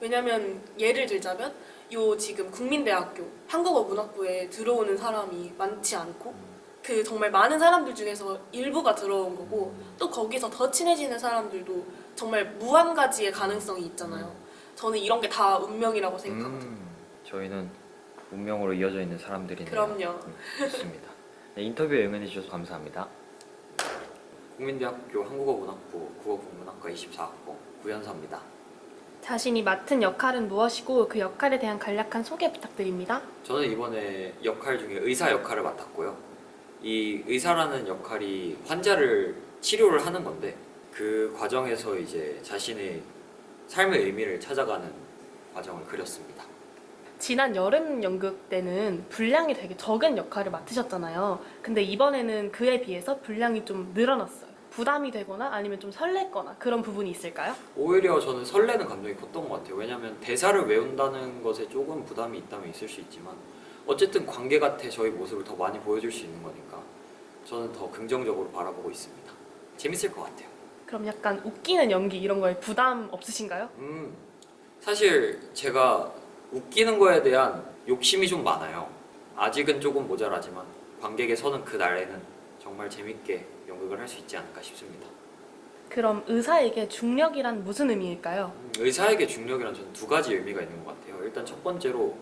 왜냐면 예를 들자면 요 지금 국민대학교 한국어문학부에 들어오는 사람이 많지 않고 그 정말 많은 사람들 중에서 일부가 들어온 거고 또 거기서 더 친해지는 사람들도 정말 무한 가지의 가능성이 있잖아요. 저는 이런 게 다 운명이라고 생각하거든요. 저희는 운명으로 이어져 있는 사람들이네요. 그럼요. 좋습니다. 네, 인터뷰에 응해해 주셔서 감사합니다. 국민대학교 한국어문학부 국어국문학과 24학번 구현서입니다. 자신이 맡은 역할은 무엇이고 그 역할에 대한 간략한 소개 부탁드립니다. 저는 이번에 역할 중에 의사 역할을 맡았고요. 이 의사라는 역할이 환자를 치료를 하는 건데 그 과정에서 이제 자신의 삶의 의미를 찾아가는 과정을 그렸습니다. 지난 여름 연극 때는 분량이 되게 적은 역할을 맡으셨잖아요. 근데 이번에는 그에 비해서 분량이 좀 늘어났어요. 부담이 되거나 아니면 좀 설렜거나 그런 부분이 있을까요? 오히려 저는 설레는 감정이 컸던 것 같아요. 왜냐하면 대사를 외운다는 것에 조금 부담이 있다면 있을 수 있지만 어쨌든 관계 같아 저희 모습을 더 많이 보여줄 수 있는 거니까 저는 더 긍정적으로 바라보고 있습니다. 재밌을 것 같아요. 그럼 약간 웃기는 연기 이런 거에 부담 없으신가요? 사실 제가 웃기는 거에 대한 욕심이 좀 많아요. 아직은 조금 모자라지만 관객에 서는 그 날에는 정말 재밌게 연극을 할 수 있지 않을까 싶습니다. 그럼 의사에게 중력이란 무슨 의미일까요? 의사에게 중력이란 저는 두 가지 의미가 있는 것 같아요. 일단 첫 번째로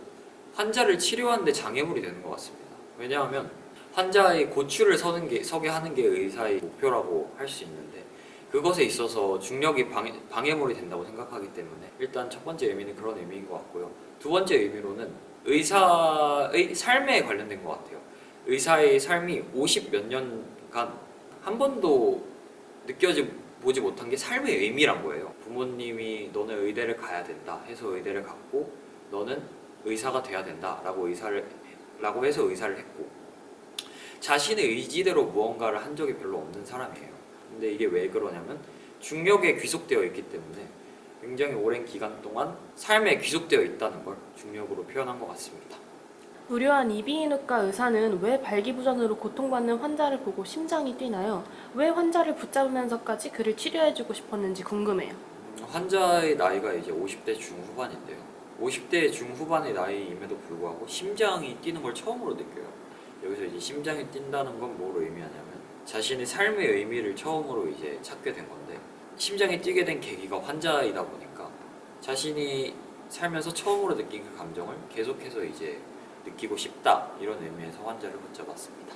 환자를 치료하는데 장애물이 되는 것 같습니다. 왜냐하면 환자의 고취를 서게 하는 게 의사의 목표라고 할 수 있는데 그것에 있어서 중력이 방해물이 된다고 생각하기 때문에 일단 첫 번째 의미는 그런 의미인 것 같고요. 두 번째 의미로는 의사의 삶에 관련된 것 같아요. 의사의 삶이 50 몇 년간 한 번도 보지 못한 게 삶의 의미란 거예요. 부모님이 너는 의대를 가야 된다 해서 의대를 갔고 너는 의사가 돼야 된다 라고 해서 의사를 했고 자신의 의지대로 무언가를 한 적이 별로 없는 사람이에요. 근데 이게 왜 그러냐면 중력에 귀속되어 있기 때문에 굉장히 오랜 기간 동안 삶에 귀속되어 있다는 걸 중력으로 표현한 것 같습니다. 무료한 이비인후과 의사는 왜 발기부전으로 고통받는 환자를 보고 심장이 뛰나요? 왜 환자를 붙잡으면서까지 그를 치료해주고 싶었는지 궁금해요. 환자의 나이가 이제 50대 중후반인데요. 50대 중후반의 나이임에도 불구하고 심장이 뛰는 걸 처음으로 느껴요. 여기서 이제 심장이 뛴다는 건 뭐로 의미하냐면 자신의 삶의 의미를 처음으로 이제 찾게 된 건데 심장이 뛰게 된 계기가 환자이다 보니까 자신이 살면서 처음으로 느낀 그 감정을 계속해서 이제 느끼고 싶다 이런 의미에서 환자를 붙잡았습니다.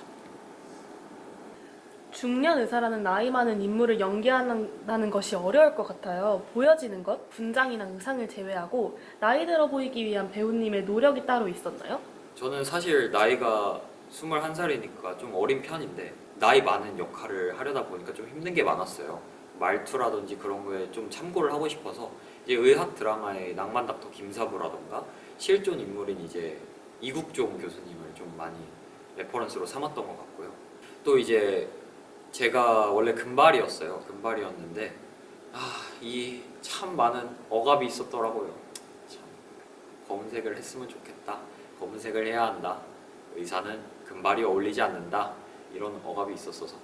중년 의사라는 나이 많은 인물을 연기한다는 것이 어려울 것 같아요. 보여지는 것, 분장이나 의상을 제외하고 나이 들어 보이기 위한 배우님의 노력이 따로 있었나요? 저는 사실 나이가 21살이니까 좀 어린 편인데 나이 많은 역할을 하려다 보니까 좀 힘든 게 많았어요. 말투라든지 그런 거에 좀 참고를 하고 싶어서 이제 의학 드라마의 낭만 닥터 김사부라던가 실존 인물인 이제 이국종 교수님을 좀 많이 레퍼런스로 삼았던 것 같고요. 또 이제 제가 원래 금발이었어요. 금발이었는데 이 참 많은 억압이 있었더라고요. 참 검은색을 했으면 좋겠다. 검은색을 해야 한다. 의사는 금발이 어울리지 않는다. 이런 억압이 있었어서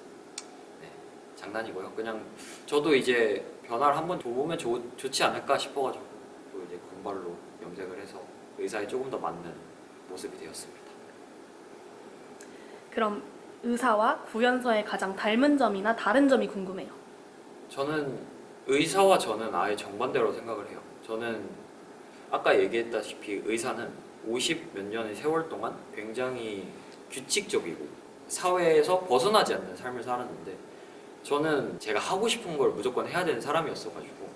네, 장난이고요. 그냥 저도 이제 변화를 한번 줘보면 좋지 않을까 싶어가지고 또 이제 금발로 염색을 해서 의사에 조금 더 맞는 모습이 되었습니다. 그럼 의사와 구연서의 가장 닮은 점이나 다른 점이 궁금해요. 저는 의사와 저는 아예 정반대로 생각을 해요. 저는 아까 얘기했다시피 의사는 50 몇 년의 세월 동안 굉장히 규칙적이고 사회에서 벗어나지 않는 삶을 살았는데 저는 제가 하고 싶은 걸 무조건 해야 되는 사람이었어가지고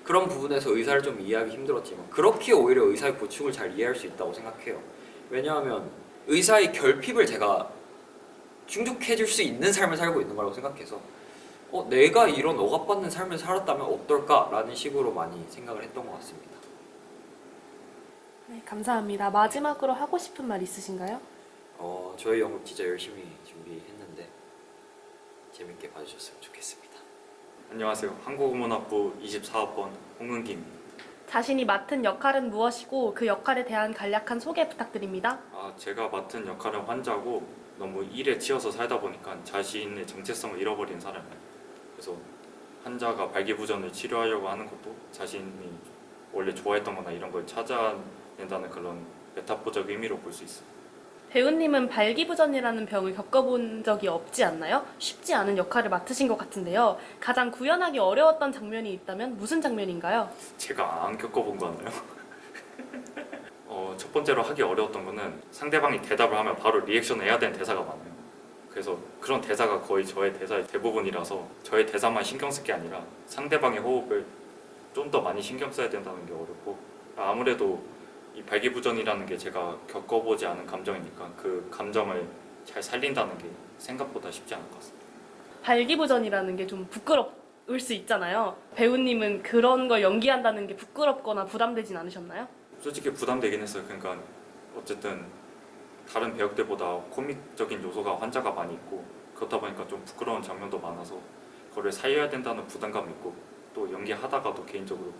그런 부분에서 의사를 좀 이해하기 힘들었지만 그렇게 오히려 의사의 고충을 잘 이해할 수 있다고 생각해요. 왜냐하면 의사의 결핍을 제가 충족해줄 수 있는 삶을 살고 있는 거라고 생각해서 내가 이런 억압받는 삶을 살았다면 어떨까라는 식으로 많이 생각을 했던 것 같습니다. 네, 감사합니다. 마지막으로 하고 싶은 말 있으신가요? 저희 연극 진짜 열심히 준비했는데 재밌게 봐주셨으면 좋겠습니다. 안녕하세요. 한국문학부 24학번 홍은기입니다. 자신이 맡은 역할은 무엇이고 그 역할에 대한 간략한 소개 부탁드립니다. 제가 맡은 역할은 환자고 너무 일에 치여서 살다 보니까 자신의 정체성을 잃어버린 사람이에요. 그래서 환자가 발기부전을 치료하려고 하는 것도 자신이 원래 좋아했던 거나 이런 걸 찾아낸다는 그런 메타포적 의미로 볼 수 있어요. 배우님은 발기부전이라는 병을 겪어본 적이 없지 않나요? 쉽지 않은 역할을 맡으신 것 같은데요. 가장 구현하기 어려웠던 장면이 있다면 무슨 장면인가요? 제가 안 겪어본 거나요? 첫 번째로 하기 어려웠던 거는 상대방이 대답을 하면 바로 리액션을 해야 되는 대사가 많아요. 그래서 그런 대사가 거의 저의 대사의 대부분이라서 저의 대사만 신경 쓸 게 아니라 상대방의 호흡을 좀 더 많이 신경 써야 된다는 게 어렵고 아무래도 이 발기부전이라는 게 제가 겪어보지 않은 감정이니까 그 감정을 잘 살린다는 게 생각보다 쉽지 않을 것 같습니다. 발기부전이라는 게 좀 부끄러울 수 있잖아요. 배우님은 그런 걸 연기한다는 게 부끄럽거나 부담되진 않으셨나요? 솔직히 부담되긴 했어요. 그러니까 어쨌든 다른 배역들보다 코믹적인 요소가 환자가 많이 있고 그렇다 보니까 좀 부끄러운 장면도 많아서 그거를 살려야 된다는 부담감이 있고 또 연기하다가도 개인적으로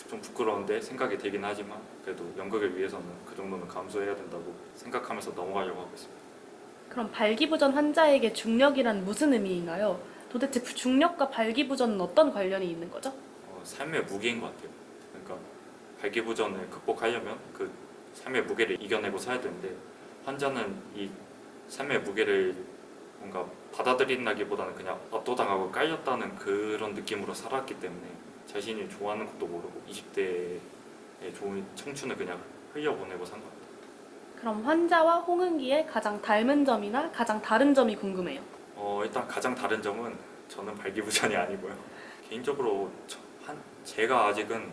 좀 부끄러운데 생각이 들긴 하지만 그래도 연극을 위해서는 그 정도는 감수해야 된다고 생각하면서 넘어가려고 하고 있습니다. 그럼 발기부전 환자에게 중력이란 무슨 의미인가요? 도대체 중력과 발기부전은 어떤 관련이 있는 거죠? 삶의 무게인 것 같아요. 그러니까 발기부전을 극복하려면 그 삶의 무게를 이겨내고 살아야 되는데 환자는 이 삶의 무게를 뭔가 받아들인다기보다는 그냥 압도당하고 깔렸다는 그런 느낌으로 살았기 때문에 자신이 좋아하는 것도 모르고 20대의 좋은 청춘을 그냥 흘려보내고 산 것 같아요. 그럼 환자와 홍은기의 가장 닮은 점이나 가장 다른 점이 궁금해요. 일단 가장 다른 점은 저는 발기부전이 아니고요. 개인적으로 제가 아직은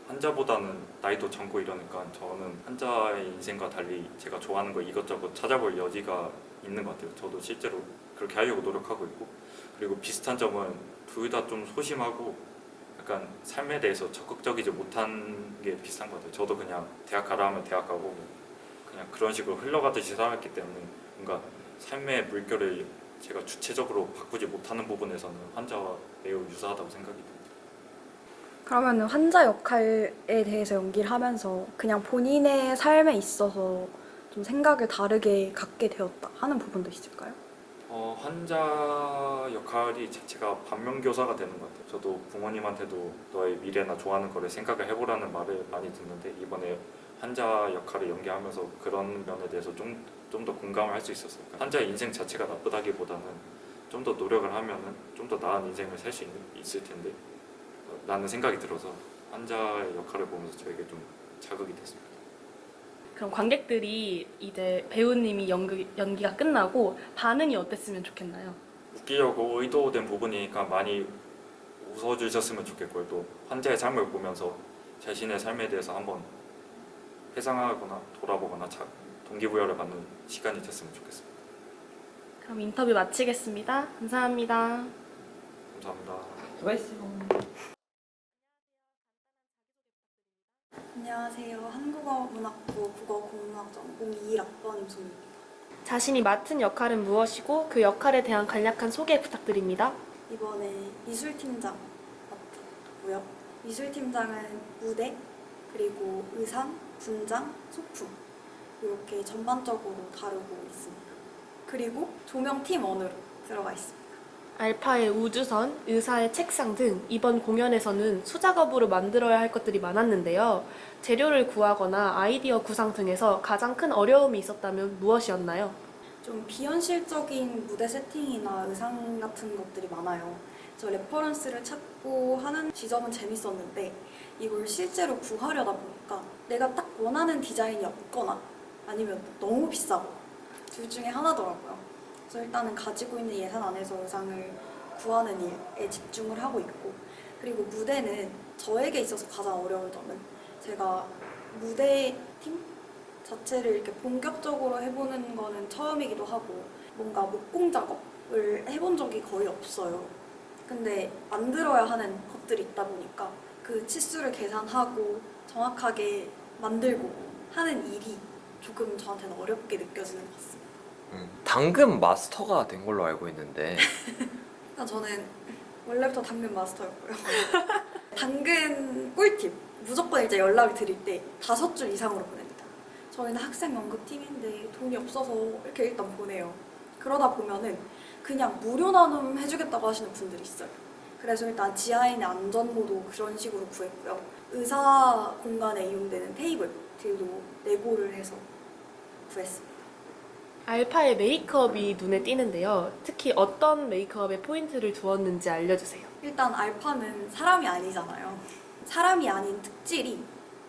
환자보다는 나이도 젊고 이러니까 저는 환자의 인생과 달리 제가 좋아하는 거 이것저것 찾아볼 여지가 있는 것 같아요. 저도 실제로 그렇게 하려고 노력하고 있고 그리고 비슷한 점은 둘 다 좀 소심하고 약간 삶에 대해서 적극적이지 못한 게 비슷한 것 같아요. 저도 그냥 대학 가라 하면 대학 가고 그냥 그런 식으로 흘러가듯이 살았기 때문에 뭔가 삶의 물결을 제가 주체적으로 바꾸지 못하는 부분에서는 환자와 매우 유사하다고 생각이 듭니다. 그러면 환자 역할에 대해서 연기를 하면서 그냥 본인의 삶에 있어서 좀 생각을 다르게 갖게 되었다 하는 부분도 있을까요? 환자 역할이 자체가 반면교사가 되는 것 같아요. 저도 부모님한테도 너의 미래나 좋아하는 거를 생각을 해보라는 말을 많이 듣는데 이번에 환자 역할을 연기하면서 그런 면에 대해서 좀 더 공감을 할 수 있었어요. 환자의 인생 자체가 나쁘다기보다는 좀 더 노력을 하면은 좀 더 나은 인생을 살 수 있을 텐데 라는 생각이 들어서 환자의 역할을 보면서 저에게 좀 자극이 됐습니다. 그럼 관객들이 이제 배우님이 연기가 끝나고 반응이 어땠으면 좋겠나요? 웃기려고 의도된 부분이니까 많이 웃어주셨으면 좋겠고요. 또 환자의 삶을 보면서 자신의 삶에 대해서 한번 회상하거나 돌아보거나 동기부여를 받는 시간이 됐으면 좋겠습니다. 그럼 인터뷰 마치겠습니다. 감사합니다. 감사합니다. 수고했어요. 안녕하세요. 한국어문학부 국어국문학 전공 21학번 임소입니다. 자신이 맡은 역할은 무엇이고 그 역할에 대한 간략한 소개 부탁드립니다. 이번에 미술팀장 맡았고요. 미술팀장은 무대, 그리고 의상, 분장, 소품 이렇게 전반적으로 다루고 있습니다. 그리고 조명팀원으로 들어가 있습니다. 알파의 우주선, 의사의 책상 등 이번 공연에서는 수작업으로 만들어야 할 것들이 많았는데요. 재료를 구하거나 아이디어 구상 등에서 가장 큰 어려움이 있었다면 무엇이었나요? 좀 비현실적인 무대 세팅이나 의상 같은 것들이 많아요. 저 레퍼런스를 찾고 하는 지점은 재밌었는데 이걸 실제로 구하려다 보니까 내가 딱 원하는 디자인이 없거나 아니면 너무 비싸고 둘 중에 하나더라고요. 그래서 일단은 가지고 있는 예산 안에서 의상을 구하는 일에 집중을 하고 있고, 그리고 무대는 저에게 있어서 가장 어려운 점은 제가 무대 팀 자체를 이렇게 본격적으로 해보는 거는 처음이기도 하고 뭔가 목공 작업을 해본 적이 거의 없어요. 근데 만들어야 하는 것들이 있다 보니까 그 치수를 계산하고 정확하게 만들고 하는 일이 조금 저한테는 어렵게 느껴지는 것 같습니다. 당근 마스터가 된 걸로 알고 있는데 일단 저는 원래부터 당근 마스터였고요. 당근 꿀팁! 무조건 이제 연락을 드릴 때 5줄 이상으로 보냅니다. 저희는 학생 연극팀인데 돈이 없어서 이렇게 일단 보내요. 그러다 보면은 그냥 무료 나눔 해주겠다고 하시는 분들이 있어요. 그래서 일단 지하에 있는 안전모도 그런 식으로 구했고요. 의사 공간에 이용되는 테이블들도 내고를 해서 구했습니다. 알파의 메이크업이 눈에 띄는데요. 특히 어떤 메이크업에 포인트를 두었는지 알려주세요. 일단 알파는 사람이 아니잖아요. 사람이 아닌 특질이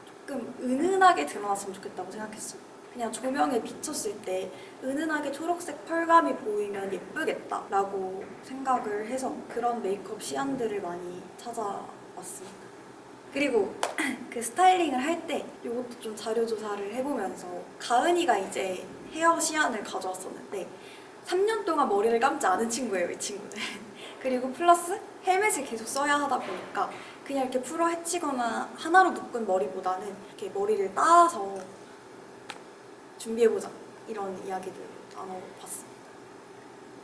조금 은은하게 드러났으면 좋겠다고 생각했어요. 그냥 조명에 비쳤을 때 은은하게 초록색 펄감이 보이면 예쁘겠다라고 생각을 해서 그런 메이크업 시안들을 많이 찾아왔습니다. 그리고 그 스타일링을 할 때 이것도 좀 자료 조사를 해보면서 가은이가 이제 헤어 시안을 가져왔었는데 3년 동안 머리를 감지 않은 친구예요, 이 친구는. 그리고 플러스 헬멧을 계속 써야 하다 보니까 그냥 이렇게 풀어 헤치거나 하나로 묶은 머리보다는 이렇게 머리를 따서 준비해보자, 이런 이야기들 나눠봤습니다.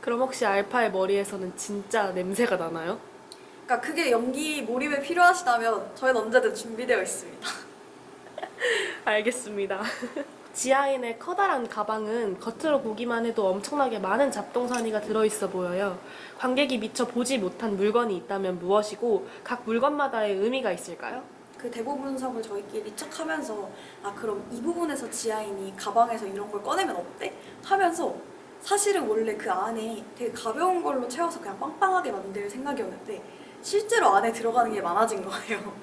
그럼 혹시 알파의 머리에서는 진짜 냄새가 나나요? 그러니까 그게 연기 몰입에 필요하시다면 저희는 언제든 준비되어 있습니다. 알겠습니다. 지하인의 커다란 가방은 겉으로 보기만 해도 엄청나게 많은 잡동사니가 들어있어 보여요. 관객이 미처 보지 못한 물건이 있다면 무엇이고 각 물건마다의 의미가 있을까요? 그 대보 분석을 저희끼리 척하면서 아 그럼 이 부분에서 지하인이 가방에서 이런 걸 꺼내면 어때? 하면서 사실은 원래 그 안에 되게 가벼운 걸로 채워서 그냥 빵빵하게 만들 생각이었는데 실제로 안에 들어가는 게 많아진 거예요.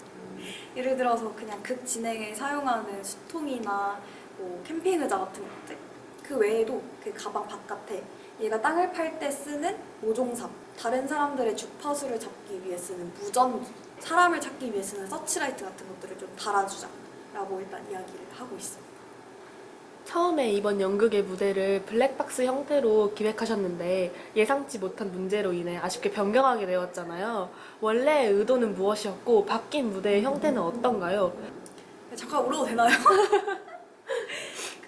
예를 들어서 그냥 극 진행에 사용하는 수통이나 뭐 캠핑 의자 같은 것들, 그 외에도 그 가방 바깥에 얘가 땅을 팔 때 쓰는 모종삽, 다른 사람들의 주파수를 잡기 위해 쓰는 무전기, 사람을 찾기 위해 쓰는 서치라이트 같은 것들을 좀 달아주자라고 일단 이야기를 하고 있습니다. 처음에 이번 연극의 무대를 블랙박스 형태로 기획하셨는데 예상치 못한 문제로 인해 아쉽게 변경하게 되었잖아요. 원래 의도는 무엇이었고 바뀐 무대의 형태는 어떤가요? 잠깐 울어도 되나요?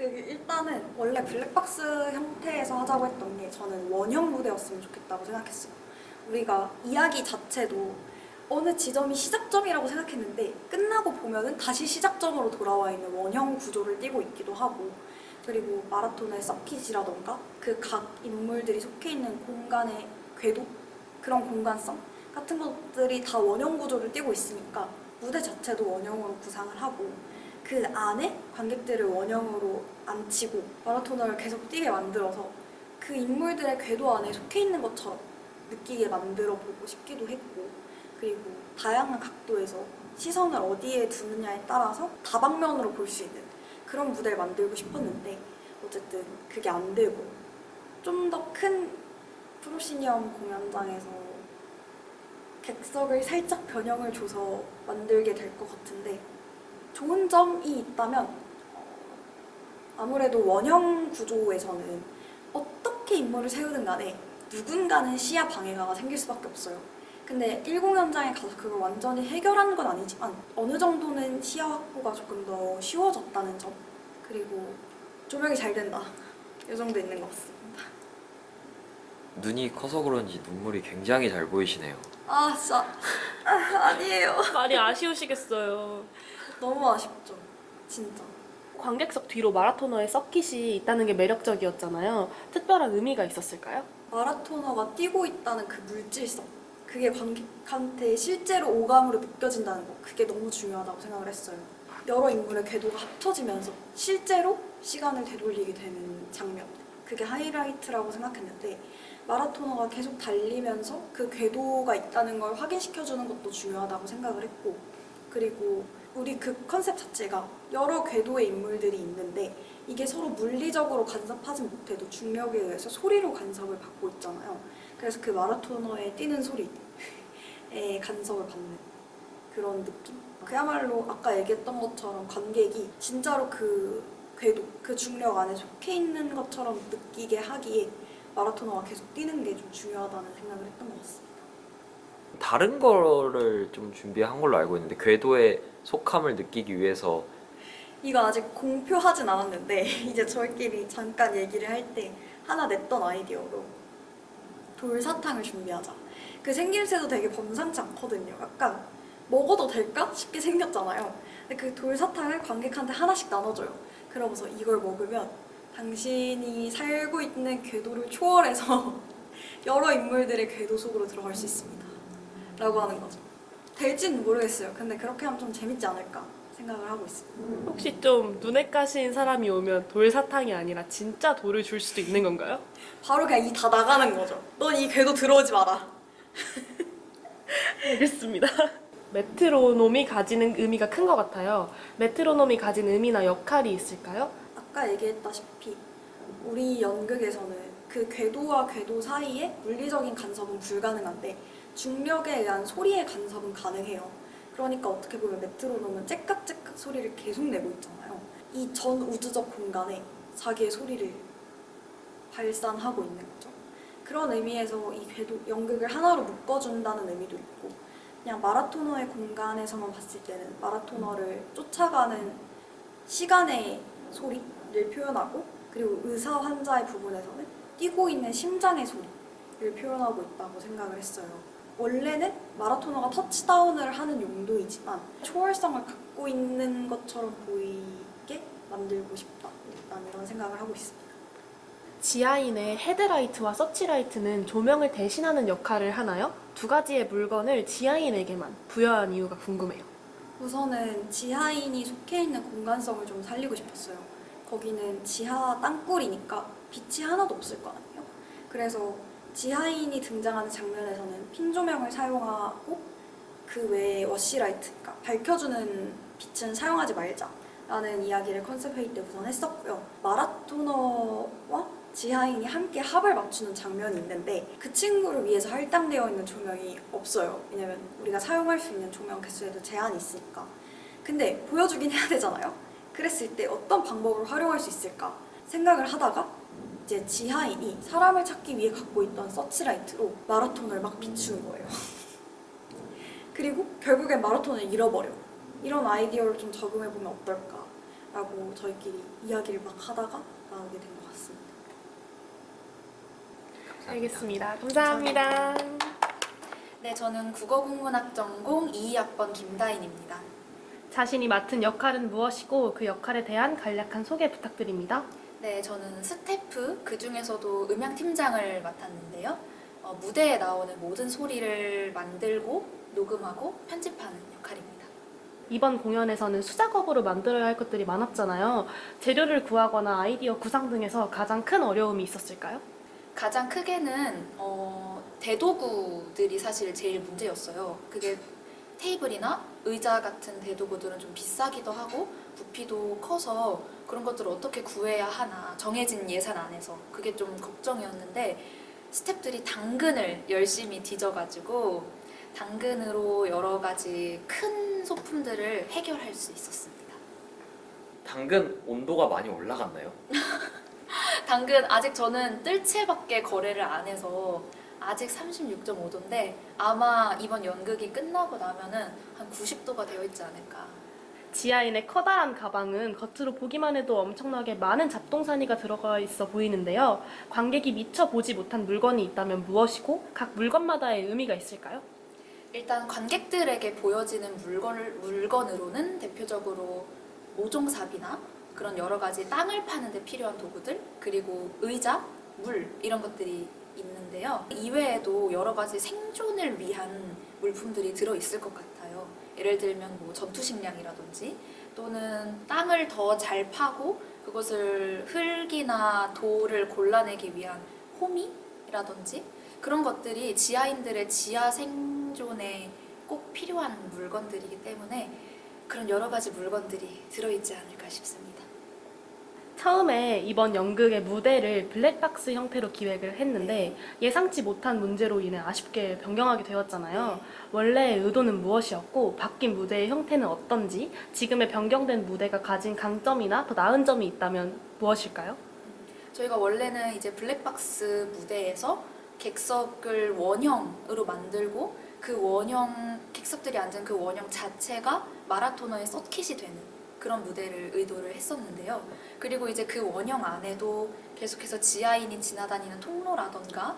일단은 원래 블랙박스 형태에서 하자고 했던 게 저는 원형 무대였으면 좋겠다고 생각했어요. 우리가 이야기 자체도 어느 지점이 시작점이라고 생각했는데 끝나고 보면은 다시 시작점으로 돌아와 있는 원형 구조를 띠고 있기도 하고, 그리고 마라톤의 서킷이라던가 그 각 인물들이 속해 있는 공간의 궤도, 그런 공간성 같은 것들이 다 원형 구조를 띠고 있으니까 무대 자체도 원형으로 구상을 하고 그 안에 관객들을 원형으로 앉히고 마라토너를 계속 뛰게 만들어서 그 인물들의 궤도 안에 속해 있는 것처럼 느끼게 만들어 보고 싶기도 했고, 그리고 다양한 각도에서 시선을 어디에 두느냐에 따라서 다방면으로 볼 수 있는 그런 무대를 만들고 싶었는데 어쨌든 그게 안 되고 좀 더 큰 프로시니엄 공연장에서 객석을 살짝 변형을 줘서 만들게 될 것 같은데 좋은 점이 있다면 아무래도 원형 구조에서는 어떻게 인물을 세우든 간에 누군가는 시야 방해가 생길 수밖에 없어요. 근데 1공연장에 가서 그걸 완전히 해결한 건 아니지만 어느 정도는 시야 확보가 조금 더 쉬워졌다는 점, 그리고 조명이 잘 된다, 이 정도 있는 것 같습니다. 눈이 커서 그런지 눈물이 굉장히 잘 보이시네요. 아 진짜 아니에요. 많이 아쉬우시겠어요. 너무 아쉽죠, 진짜. 관객석 뒤로 마라토너의 서킷이 있다는 게 매력적이었잖아요. 특별한 의미가 있었을까요? 마라토너가 뛰고 있다는 그 물질성, 그게 관객한테 실제로 오감으로 느껴진다는 거, 그게 너무 중요하다고 생각을 했어요. 여러 인물의 궤도가 합쳐지면서 실제로 시간을 되돌리게 되는 장면, 그게 하이라이트라고 생각했는데 마라토너가 계속 달리면서 그 궤도가 있다는 걸 확인시켜주는 것도 중요하다고 생각을 했고, 그리고 우리 그 컨셉 자체가 여러 궤도의 인물들이 있는데 이게 서로 물리적으로 간섭하지 못해도 중력에 의해서 소리로 간섭을 받고 있잖아요. 그래서 그 마라토너의 뛰는 소리에 간섭을 받는 그런 느낌? 그야말로 아까 얘기했던 것처럼 관객이 진짜로 그 궤도, 그 중력 안에 속해 있는 것처럼 느끼게 하기에 마라토너가 계속 뛰는 게 좀 중요하다는 생각을 했던 것 같습니다. 다른 거를 좀 준비한 걸로 알고 있는데 궤도의 속함을 느끼기 위해서 이거 아직 공표하진 않았는데 이제 저희끼리 잠깐 얘기를 할 때 하나 냈던 아이디어로 돌사탕을 준비하자. 그 생김새도 되게 범상치 않거든요. 약간 먹어도 될까 싶게 생겼잖아요. 근데 그 돌사탕을 관객한테 하나씩 나눠줘요. 그러면서 이걸 먹으면 당신이 살고 있는 궤도를 초월해서 여러 인물들의 궤도 속으로 들어갈 수 있습니다 라고 하는 거죠. 될지는 모르겠어요. 근데 그렇게 하면 좀 재밌지 않을까 생각을 하고 있습니다. 혹시 좀 눈에 까신 사람이 오면 돌사탕이 아니라 진짜 돌을 줄 수도 있는 건가요? 바로 그냥 이 다 나가는 거죠. 넌 이 궤도 들어오지 마라. 알겠습니다. 메트로놈이 가지는 의미가 큰 것 같아요. 메트로놈이 가진 의미나 역할이 있을까요? 아까 얘기했다시피 우리 연극에서는 그 궤도와 궤도 사이에 물리적인 간섭은 불가능한데 중력에 의한 소리의 간섭은 가능해요. 그러니까 어떻게 보면 메트로놈은 째깍째깍 소리를 계속 내고 있잖아요. 이 전 우주적 공간에 자기의 소리를 발산하고 있는 거죠. 그런 의미에서 이 궤도 연극을 하나로 묶어준다는 의미도 있고, 그냥 마라토너의 공간에서만 봤을 때는 마라토너를 쫓아가는 시간의 소리를 표현하고, 그리고 의사 환자의 부분에서는 뛰고 있는 심장의 소리를 표현하고 있다고 생각을 했어요. 원래는 마라토너가 터치다운을 하는 용도이지만 초월성을 갖고 있는 것처럼 보이게 만들고 싶다, 일단 이런 생각을 하고 있습니다. 지하인의 헤드라이트와 서치라이트는 조명을 대신하는 역할을 하나요? 두 가지의 물건을 지하인에게만 부여한 이유가 궁금해요. 우선은 지하인이 속해 있는 공간성을 좀 살리고 싶었어요. 거기는 지하 땅굴이니까 빛이 하나도 없을 거 아니에요? 그래서 지하인이 등장하는 장면에서는 핀 조명을 사용하고 그 외에 워시라이트, 그러니까 밝혀주는 빛은 사용하지 말자라는 이야기를 컨셉 회의 때 우선 했었고요. 마라토너와 지하인이 함께 합을 맞추는 장면이 있는데 그 친구를 위해서 할당되어 있는 조명이 없어요. 왜냐면 우리가 사용할 수 있는 조명 개수에도 제한이 있으니까. 근데 보여주긴 해야 되잖아요. 그랬을 때 어떤 방법을 활용할 수 있을까 생각을 하다가 이제 지하인이 사람을 찾기 위해 갖고 있던 서치라이트로 마라톤을 막 비추는 거예요. 그리고 결국엔 마라톤을 잃어버려. 이런 아이디어를 좀 적용해보면 어떨까라고 저희끼리 이야기를 막 하다가 나오게 된 것 같습니다. 알겠습니다. 감사합니다. 네, 저는 국어국문학 전공 2학번 김다인입니다. 자신이 맡은 역할은 무엇이고 그 역할에 대한 간략한 소개 부탁드립니다. 네, 저는 스태프, 그 중에서도 음향팀장을 맡았는데요. 무대에 나오는 모든 소리를 만들고 녹음하고 편집하는 역할입니다. 이번 공연에서는 수작업으로 만들어야 할 것들이 많았잖아요. 재료를 구하거나 아이디어 구상 등에서 가장 큰 어려움이 있었을까요? 가장 크게는 대도구들이 사실 제일 문제였어요. 그게 테이블이나 의자 같은 대도구들은 좀 비싸기도 하고 부피도 커서 그런 것들을 어떻게 구해야 하나 정해진 예산 안에서 그게 좀 걱정이었는데 스태프들이 당근을 열심히 뒤져가지고 당근으로 여러 가지 큰 소품들을 해결할 수 있었습니다. 당근 온도가 많이 올라갔나요? 당근 아직 저는 뜰채밖에 거래를 안 해서 아직 36.5도인데 아마 이번 연극이 끝나고 나면은 한 90도가 되어 있지 않을까. 지하인의 커다란 가방은 겉으로 보기만 해도 엄청나게 많은 잡동사니가 들어가 있어 보이는데요. 관객이 미처 보지 못한 물건이 있다면 무엇이고 각 물건마다의 의미가 있을까요? 일단 관객들에게 보여지는 물건으로는 대표적으로 모종삽이나 그런 여러 가지 땅을 파는 데 필요한 도구들, 그리고 의자, 물 이런 것들이 있는데요. 이외에도 여러 가지 생존을 위한 물품들이 들어있을 것 같아요. 예를 들면 뭐 전투식량이라든지 또는 땅을 더 잘 파고 그것을 흙이나 돌을 골라내기 위한 호미라든지 그런 것들이 지하인들의 지하 생존에 꼭 필요한 물건들이기 때문에 그런 여러 가지 물건들이 들어있지 않을까 싶습니다. 처음에 이번 연극의 무대를 블랙박스 형태로 기획을 했는데 예상치 못한 문제로 인해 아쉽게 변경하게 되었잖아요. 원래의 의도는 무엇이었고 바뀐 무대의 형태는 어떤지, 지금의 변경된 무대가 가진 강점이나 더 나은 점이 있다면 무엇일까요? 저희가 원래는 이제 블랙박스 무대에서 객석을 원형으로 만들고 그 원형 객석들이 앉은 그 원형 자체가 마라토너의 서킷이 되는 그런 무대를 의도를 했었는데요. 그리고 이제 그 원형 안에도 계속해서 지하인이 지나다니는 통로라던가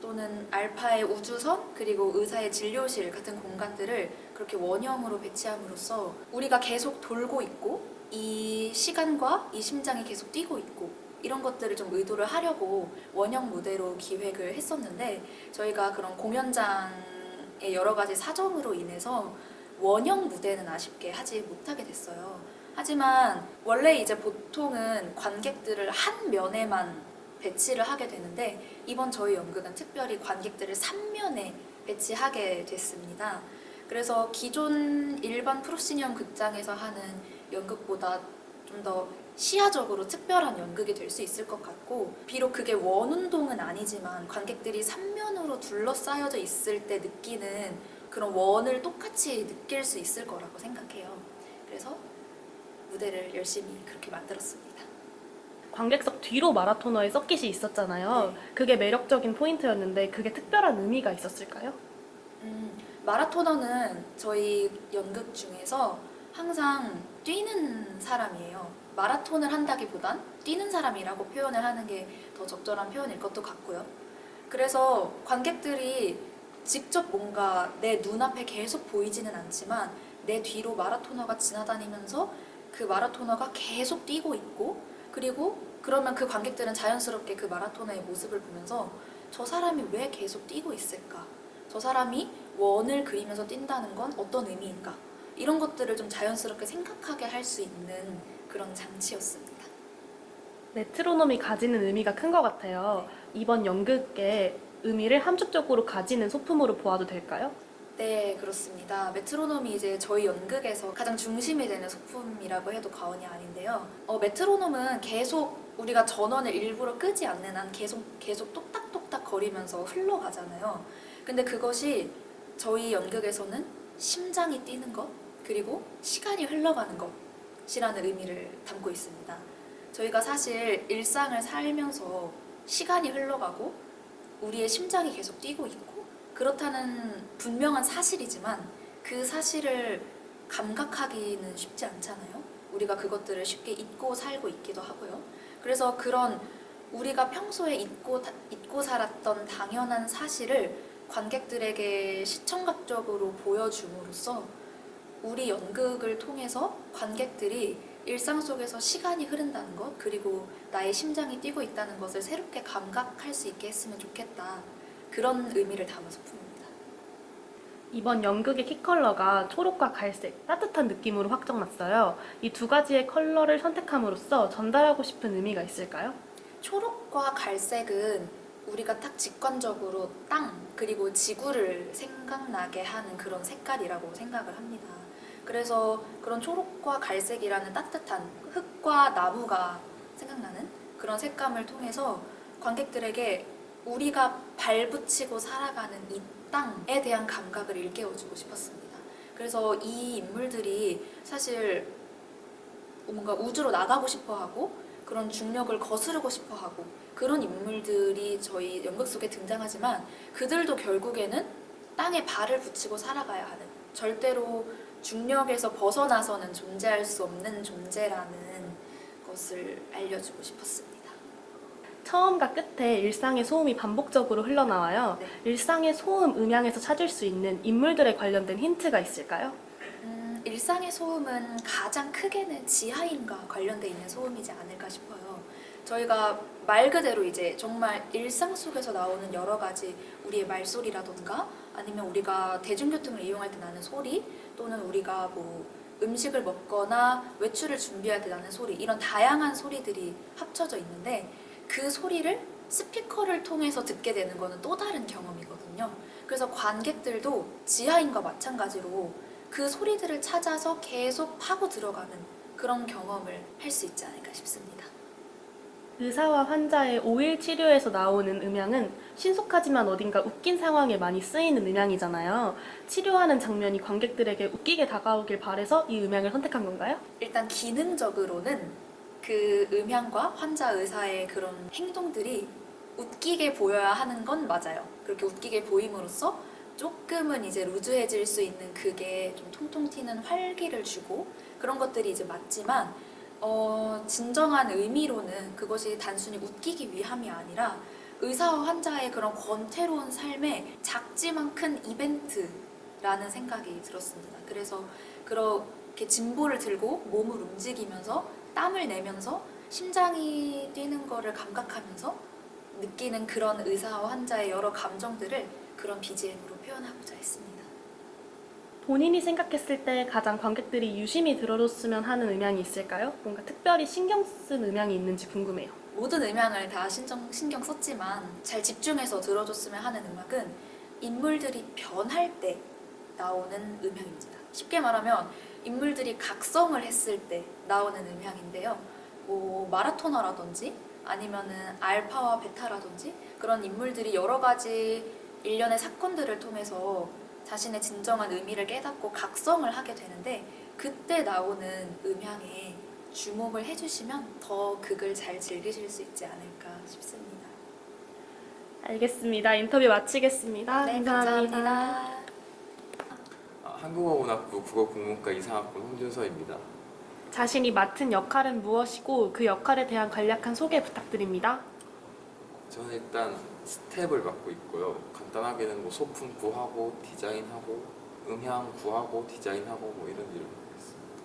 또는 알파의 우주선 그리고 의사의 진료실 같은 공간들을 그렇게 원형으로 배치함으로써 우리가 계속 돌고 있고 이 시간과 이 심장이 계속 뛰고 있고 이런 것들을 좀 의도를 하려고 원형 무대로 기획을 했었는데 저희가 그런 공연장의 여러 가지 사정으로 인해서 원형 무대는 아쉽게 하지 못하게 됐어요. 하지만 원래 이제 보통은 관객들을 한 면에만 배치를 하게 되는데 이번 저희 연극은 특별히 관객들을 3면에 배치하게 됐습니다. 그래서 기존 일반 프로시니엄 극장에서 하는 연극보다 좀 더 시야적으로 특별한 연극이 될 수 있을 것 같고 비록 그게 원운동은 아니지만 관객들이 3면으로 둘러싸여져 있을 때 느끼는 그런 원을 똑같이 느낄 수 있을 거라고 생각해요. 그래서 무대를 열심히 그렇게 만들었습니다. 관객석 뒤로 마라토너의 서킷이 있었잖아요. 그게 매력적인 포인트였는데 그게 특별한 의미가 있었을까요? 마라토너는 저희 연극 중에서 항상 뛰는 사람이에요. 마라톤을 한다기보단 뛰는 사람이라고 표현을 하는 게 더 적절한 표현일 것도 같고요. 그래서 관객들이 직접 뭔가 내 눈앞에 계속 보이지는 않지만 내 뒤로 마라토너가 지나다니면서 그 마라토너가 계속 뛰고 있고 그리고 그러면 그 관객들은 자연스럽게 그 마라토너의 모습을 보면서 저 사람이 왜 계속 뛰고 있을까? 저 사람이 원을 그리면서 뛴다는 건 어떤 의미인가? 이런 것들을 좀 자연스럽게 생각하게 할 수 있는 그런 장치였습니다. 메트로놈이 가지는 의미가 큰 것 같아요. 이번 연극의 의미를 함축적으로 가지는 소품으로 보아도 될까요? 네, 그렇습니다. 메트로놈이 이제 저희 연극에서 가장 중심이 되는 소품이라고 해도 과언이 아닌데요. 메트로놈은 계속 우리가 전원을 일부러 끄지 않는 한 계속 똑딱똑딱 거리면서 흘러가잖아요. 근데 그것이 저희 연극에서는 심장이 뛰는 것, 그리고 시간이 흘러가는 것이라는 의미를 담고 있습니다. 저희가 사실 일상을 살면서 시간이 흘러가고 우리의 심장이 계속 뛰고 있고 그렇다는 분명한 사실이지만 그 사실을 감각하기는 쉽지 않잖아요. 우리가 그것들을 쉽게 잊고 살고 있기도 하고요. 그래서 그런 우리가 평소에 잊고 살았던 당연한 사실을 관객들에게 시청각적으로 보여줌으로써 우리 연극을 통해서 관객들이 일상 속에서 시간이 흐른다는 것 그리고 나의 심장이 뛰고 있다는 것을 새롭게 감각할 수 있게 했으면 좋겠다. 그런 의미를 담은 소품입니다. 이번 연극의 키 컬러가 초록과 갈색, 따뜻한 느낌으로 확정났어요. 이 두 가지의 컬러를 선택함으로써 전달하고 싶은 의미가 있을까요? 초록과 갈색은 우리가 딱 직관적으로 땅 그리고 지구를 생각나게 하는 그런 색깔이라고 생각을 합니다. 그래서 그런 초록과 갈색이라는 따뜻한 흙과 나무가 생각나는 그런 색감을 통해서 관객들에게 우리가 발붙이고 살아가는 이 땅에 대한 감각을 일깨워주고 싶었습니다. 그래서 이 인물들이 사실 뭔가 우주로 나가고 싶어하고 그런 중력을 거스르고 싶어하고 그런 인물들이 저희 연극 속에 등장하지만 그들도 결국에는 땅에 발을 붙이고 살아가야 하는, 절대로 중력에서 벗어나서는 존재할 수 없는 존재라는 것을 알려주고 싶었습니다. 처음과 끝에 일상의 소음이 반복적으로 흘러나와요. 네. 일상의 소음 음향에서 찾을 수 있는 인물들에 관련된 힌트가 있을까요? 일상의 소음은 가장 크게는 지하인과 관련돼 있는 소음이지 않을까 싶어요. 저희가 말 그대로 이제 정말 일상 속에서 나오는 여러 가지 우리의 말소리라던가 아니면 우리가 대중교통을 이용할 때 나는 소리 또는 우리가 뭐 음식을 먹거나 외출을 준비할 때 나는 소리, 이런 다양한 소리들이 합쳐져 있는데 그 소리를 스피커를 통해서 듣게 되는 거는 또 다른 경험이거든요. 그래서 관객들도 지하인과 마찬가지로 그 소리들을 찾아서 계속 파고 들어가는 그런 경험을 할 수 있지 않을까 싶습니다. 의사와 환자의 5일 치료에서 나오는 음향은 신속하지만 어딘가 웃긴 상황에 많이 쓰이는 음향이잖아요. 치료하는 장면이 관객들에게 웃기게 다가오길 바래서 이 음향을 선택한 건가요? 일단 기능적으로는 그 음향과 환자 의사의 그런 행동들이 웃기게 보여야 하는 건 맞아요. 그렇게 웃기게 보임으로써 조금은 이제 루즈해질 수 있는 그게 좀 통통 튀는 활기를 주고 그런 것들이 이제 맞지만 진정한 의미로는 그것이 단순히 웃기기 위함이 아니라 의사와 환자의 그런 권태로운 삶에 작지만 큰 이벤트라는 생각이 들었습니다. 그래서 그렇게 진보를 들고 몸을 움직이면서 땀을 내면서 심장이 뛰는 거를 감각하면서 느끼는 그런 의사와 환자의 여러 감정들을 그런 BGM으로 표현하고자 했습니다. 본인이 생각했을 때 가장 관객들이 유심히 들어줬으면 하는 음향이 있을까요? 뭔가 특별히 신경 쓴 음향이 있는지 궁금해요. 모든 음향을 다 신경 썼지만 잘 집중해서 들어줬으면 하는 음악은 인물들이 변할 때 나오는 음향입니다. 쉽게 말하면 인물들이 각성을 했을 때 나오는 음향인데요. 뭐 마라토너라든지 아니면은 알파와 베타라든지 그런 인물들이 여러 가지 일련의 사건들을 통해서 자신의 진정한 의미를 깨닫고 각성을 하게 되는데 그때 나오는 음향에 주목을 해주시면 더 극을 잘 즐기실 수 있지 않을까 싶습니다. 알겠습니다. 인터뷰 마치겠습니다. 네, 감사합니다. 감사합니다. 한국어문학부 국어국문과 이상학번 홍준서입니다. 자신이 맡은 역할은 무엇이고 그 역할에 대한 간략한 소개 부탁드립니다. 저는 일단 스텝을 맡고 있고요. 간단하게는 뭐 소품 구하고 디자인하고 음향 구하고 디자인하고 뭐 이런 일을 하고 있습니다.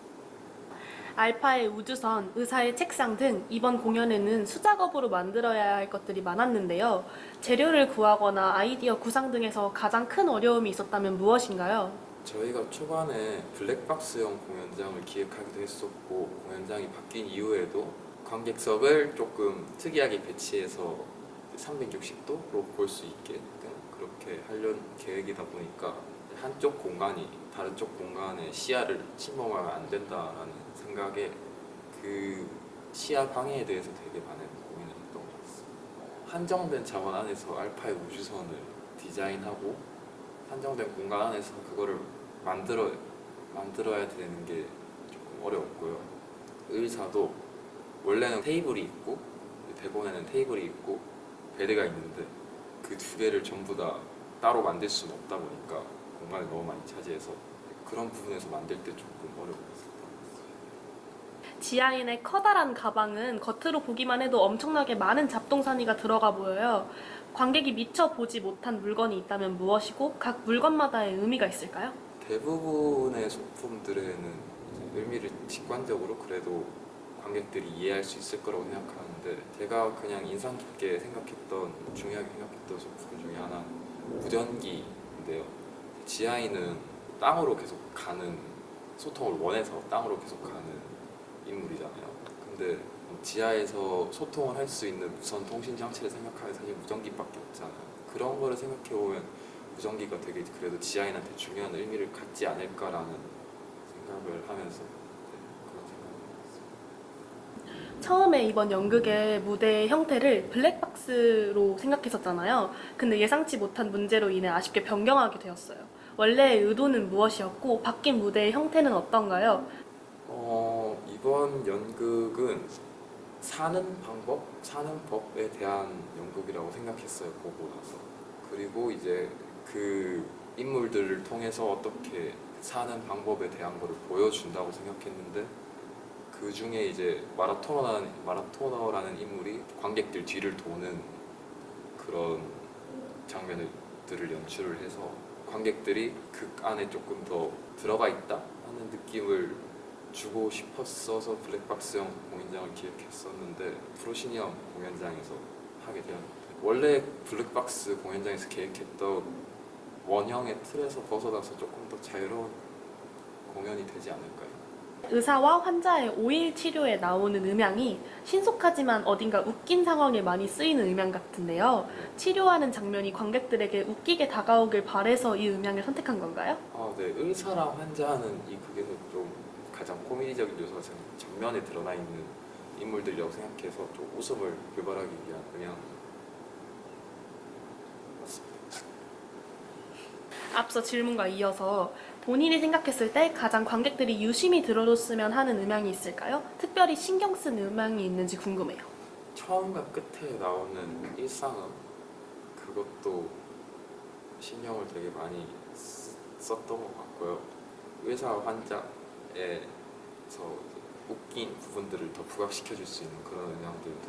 알파의 우주선, 의사의 책상 등 이번 공연에는 수작업으로 만들어야 할 것들이 많았는데요. 재료를 구하거나 아이디어 구상 등에서 가장 큰 어려움이 있었다면 무엇인가요? 저희가 초반에 블랙박스형 공연장을 기획하기도 했었고 공연장이 바뀐 이후에도 관객석을 조금 특이하게 배치해서 360도로 볼 수 있게 그렇게 하려는 계획이다 보니까 한쪽 공간이 다른 쪽 공간에 시야를 침범하면 안 된다라는 생각에 그 시야 방해에 대해서 되게 많은 고민을 했던 것 같습니다. 한정된 자원 안에서 알파의 우주선을 디자인하고 한정된 공간 안에서 그거를 만들어야 되는 게 조금 어려웠고요. 의사도 원래는 테이블이 있고 대본에는 테이블이 있고 베드가 있는데 그 두 개를 전부 다 따로 만들 수는 없다 보니까 공간을 너무 많이 차지해서 그런 부분에서 만들 때 조금 어려웠었던 것 같습니다. 지하인의 커다란 가방은 겉으로 보기만 해도 엄청나게 많은 잡동사니가 들어가 보여요. 관객이 미처 보지 못한 물건이 있다면 무엇이고 각 물건마다의 의미가 있을까요? 대부분의 소품들에는 의미를 직관적으로 그래도 관객들이 이해할 수 있을 거라고 생각하는데 제가 그냥 인상 깊게 생각했던 중요하게 생각했던 소품 중에 하나는 무전기인데요. 지하인은 땅으로 계속 가는 소통을 원해서 땅으로 계속 가는 인물이잖아요. 근데 지하에서 소통을 할 수 있는 무선 통신 장치를 생각하면 사실 무전기밖에 없잖아요. 그런 거를 생각해 보면 무전기가 되게 그래도 지하인한테 중요한 의미를 갖지 않을까라는 생각이 생각을 하면서 그런 생각을 했어요. 처음에 이번 연극의 무대 형태를 블랙박스로 생각했었잖아요. 근데 예상치 못한 문제로 인해 아쉽게 변경하게 되었어요. 원래의 의도는 무엇이었고 바뀐 무대의 형태는 어떤가요? 이번 연극은 사는 방법, 사는 법에 대한 연극이라고 생각했어요. 보고 나서. 그리고 이제 그 인물들을 통해서 어떻게 사는 방법에 대한 거를 보여준다고 생각했는데 그 중에 이제 마라토너라는 인물이 관객들 뒤를 도는 그런 장면들을 연출을 해서 관객들이 극 안에 조금 더 들어가 있다 하는 느낌을 주고 싶었어서 블랙박스형 공연장을 기획했었는데 프로시니엄 공연장에서 하게 되었는데 원래 블랙박스 공연장에서 계획했던 원형의 틀에서 벗어나서 조금 더 자유로운 공연이 되지 않을까요? 의사와 환자의 5일 치료에 나오는 음향이 신속하지만 어딘가 웃긴 상황에 많이 쓰이는 음향 같은데요. 치료하는 장면이 관객들에게 웃기게 다가오길 바래서 이 음향을 선택한 건가요? 네. 의사랑 환자는 이 극에서 좀 가장 코미디적인 요소가 전면에 드러나 있는 인물들이라고 생각해서 좀 웃음을 유발하기 위한 음향 맞습니다. 앞서 질문과 이어서 본인이 생각했을 때 가장 관객들이 유심히 들어줬으면 하는 음향이 있을까요? 특별히 신경 쓴 음향이 있는지 궁금해요. 처음과 끝에 나오는 일상음 그것도 신경을 되게 많이 썼던 것 같고요. 의사와 환자에서 웃긴 부분들을 더 부각시켜줄 수 있는 그런 음향들도